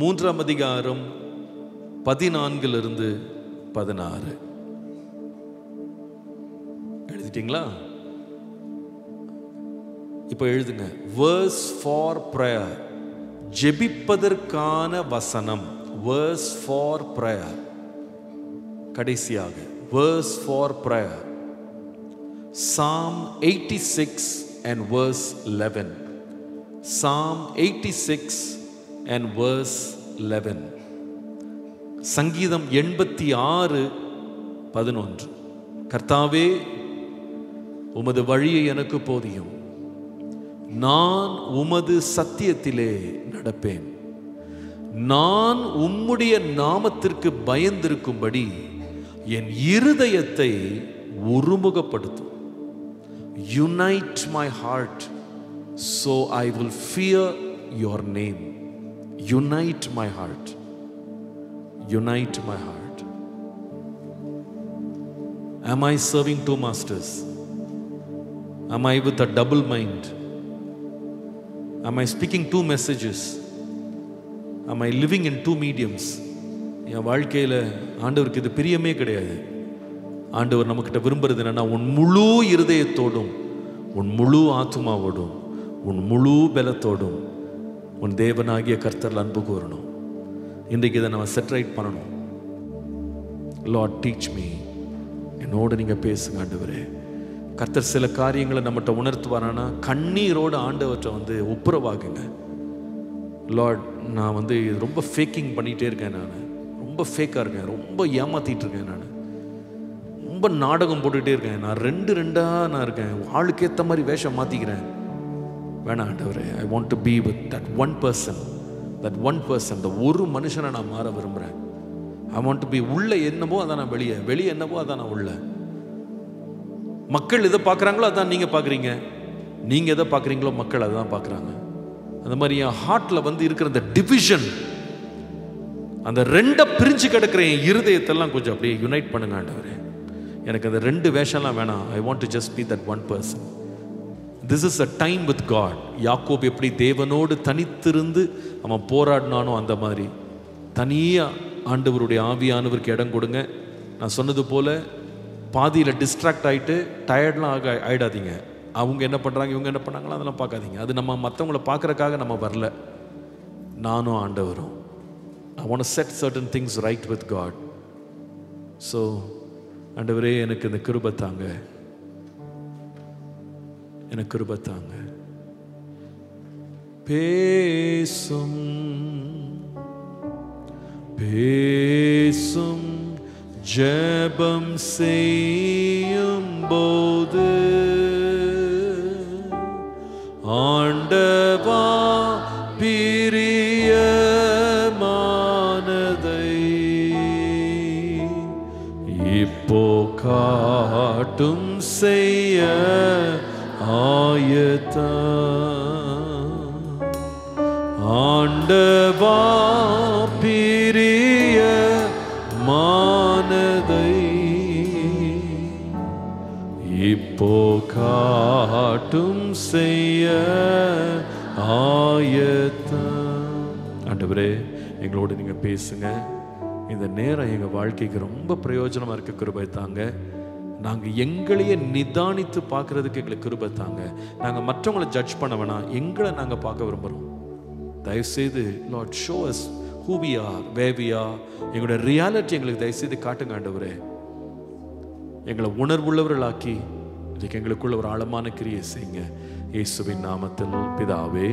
3ஆம் அதிகாரம் 14-16. எழுதிட்டீங்களா? இப்போ எழுதுங்க. verse for prayer. ஜெபிப்பதற்கான வசனம். verse for prayer. கடைசியாக verse for prayer. Psalm 86 and verse 11. Psalm 86 and verse 11. சங்கீதம் 86:11. கர்த்தாவே உமது வழியை எனக்கு போதியும், நான் உமது சத்தியத்திலே நடப்பேன். நான் உம்முடைய நாமத்திற்கு பயந்திருக்கும்படி என் இருதயத்தை ஒருமுகப்படுத்தும். Unite my heart so I will fear your name. Unite my heart. Unite my heart. Am I serving two masters? Am I with a double mind? Am I speaking two messages? Am I living in two mediums? என் வாழ்க்கையில் ஆண்டவருக்கு இது பிரியமே கிடையாது. ஆண்டவர் நம்மக்கிட்ட விரும்புறது என்னன்னா, உன் முழு இருதயத்தோடும், உன் முழு ஆத்துமாவோடும், உன் முழு பலத்தோடும் உன் தேவனாகிய கர்த்தரில் அன்பு கூறணும். இன்றைக்கு இதை நம்ம செட் ரைட் பண்ணணும். Lord teach me. என்னோடு நீங்கள் பேசுங்க ஆண்டவரே. கர்த்தர் சில காரியங்களை நம்மகிட்ட உணர்த்துவாரானா கண்ணீரோடு ஆண்டவற்றை வந்து ஒப்புரவாகுங்க. லார்ட், நான் வந்து ரொம்ப ஃபேக்கிங் பண்ணிகிட்டே இருக்கேன், நான் ரொம்ப ஃபேக்காக இருக்கேன், ரொம்ப ஏமாற்றிட்டு இருக்கேன், நான் ரொம்ப நாடகம் போட்டுகிட்டே இருக்கேன், நான் ரெண்டாக நான் இருக்கேன், ஆளுக்கு ஏற்ற மாதிரி வேஷம் மாற்றிக்கிறேன். வேணாம் ஆண்டவரே, I want to be with that one person. அந்த ஒரு மனுஷனை நான் மாற விரும்புகிறேன். I want to be. உள்ள என்னவோ அதான் நான் வெளியே என்னவோ அதான் நான் உள்ள. மக்கள் எதை பார்க்குறாங்களோ அதான் நீங்கள் பார்க்குறீங்க, நீங்கள் எதை பார்க்குறீங்களோ மக்கள் அதை தான் பார்க்குறாங்க. அந்த மாதிரி என் ஹார்ட்டில் வந்து இருக்கிற அந்த டிவிஷன், அந்த ரெண்டை பிரிஞ்சு கிடக்கிற என் இருதயத்தெல்லாம் கொஞ்சம் அப்படியே யுனைட் பண்ணுங்க ஆண்டவரே. எனக்கு அந்த ரெண்டு வேஷம்லாம் வேணாம். I want to just be that one person. This is a time with God. யாக்கோப் எப்படி தேவனோடு தனித்திருந்து அவன் போராடினானோ அந்த மாதிரி தனியாக ஆண்டவருடைய ஆவியானவருக்கு இடம் கொடுங்க. நான் சொன்னது போல் பாதியில் டிஸ்ட்ராக்ட் ஆகிட்டு டயர்ட்லாம் ஆகிடாதீங்க. அவங்க என்ன பண்ணுறாங்க, இவங்க என்ன பண்ணாங்களோ அதெல்லாம் பார்க்காதீங்க. அது நம்ம மற்றவங்கள பார்க்குறக்காக நம்ம வரல. நானும் ஆண்டவரும் I want to set certain things right with God. So ஆண்டவரே, எனக்கு இந்த கிருபை தாங்க, எனக்கு கிருபை தாங்க. பேசும் பேசும் ஜெபம் செய்யும் போது ஆண்டவா பிரியமானதை இப்போ காட்டும் செய்ய ஆயத்தா. ஆண்டவா பிரியமானதை இப்போ காட்டும் செய்ய ஆயத்தா. ஆண்டவரே, எங்களோடு நீங்க பேசுங்க. இந்த நேரம் எங்கள் வாழ்க்கைக்கு ரொம்ப பிரயோஜனமாக இருக்க கிருபை தாங்க. நாங்கள் எங்களையே நிதானித்து பார்க்குறதுக்கு எங்களுக்கு கிருபை தாங்க. நாங்கள் மற்றவங்களை ஜட்ஜ் பண்ண வேணாம், எங்களை நாங்கள் பார்க்க விரும்புகிறோம். தயவுசெய்து Lord show us who we are, where we are. எங்களோட ரியாலிட்டி எங்களுக்கு தயவுசெய்து காட்டுங்க ஆண்டவரே. எங்களை உணர்வுள்ளவர்களாக்கி இதுக்கு எங்களுக்குள்ள ஒரு ஆழமான கிரியை செய்யுங்க. இயேசுவின் நாமத்தில் பிதாவே.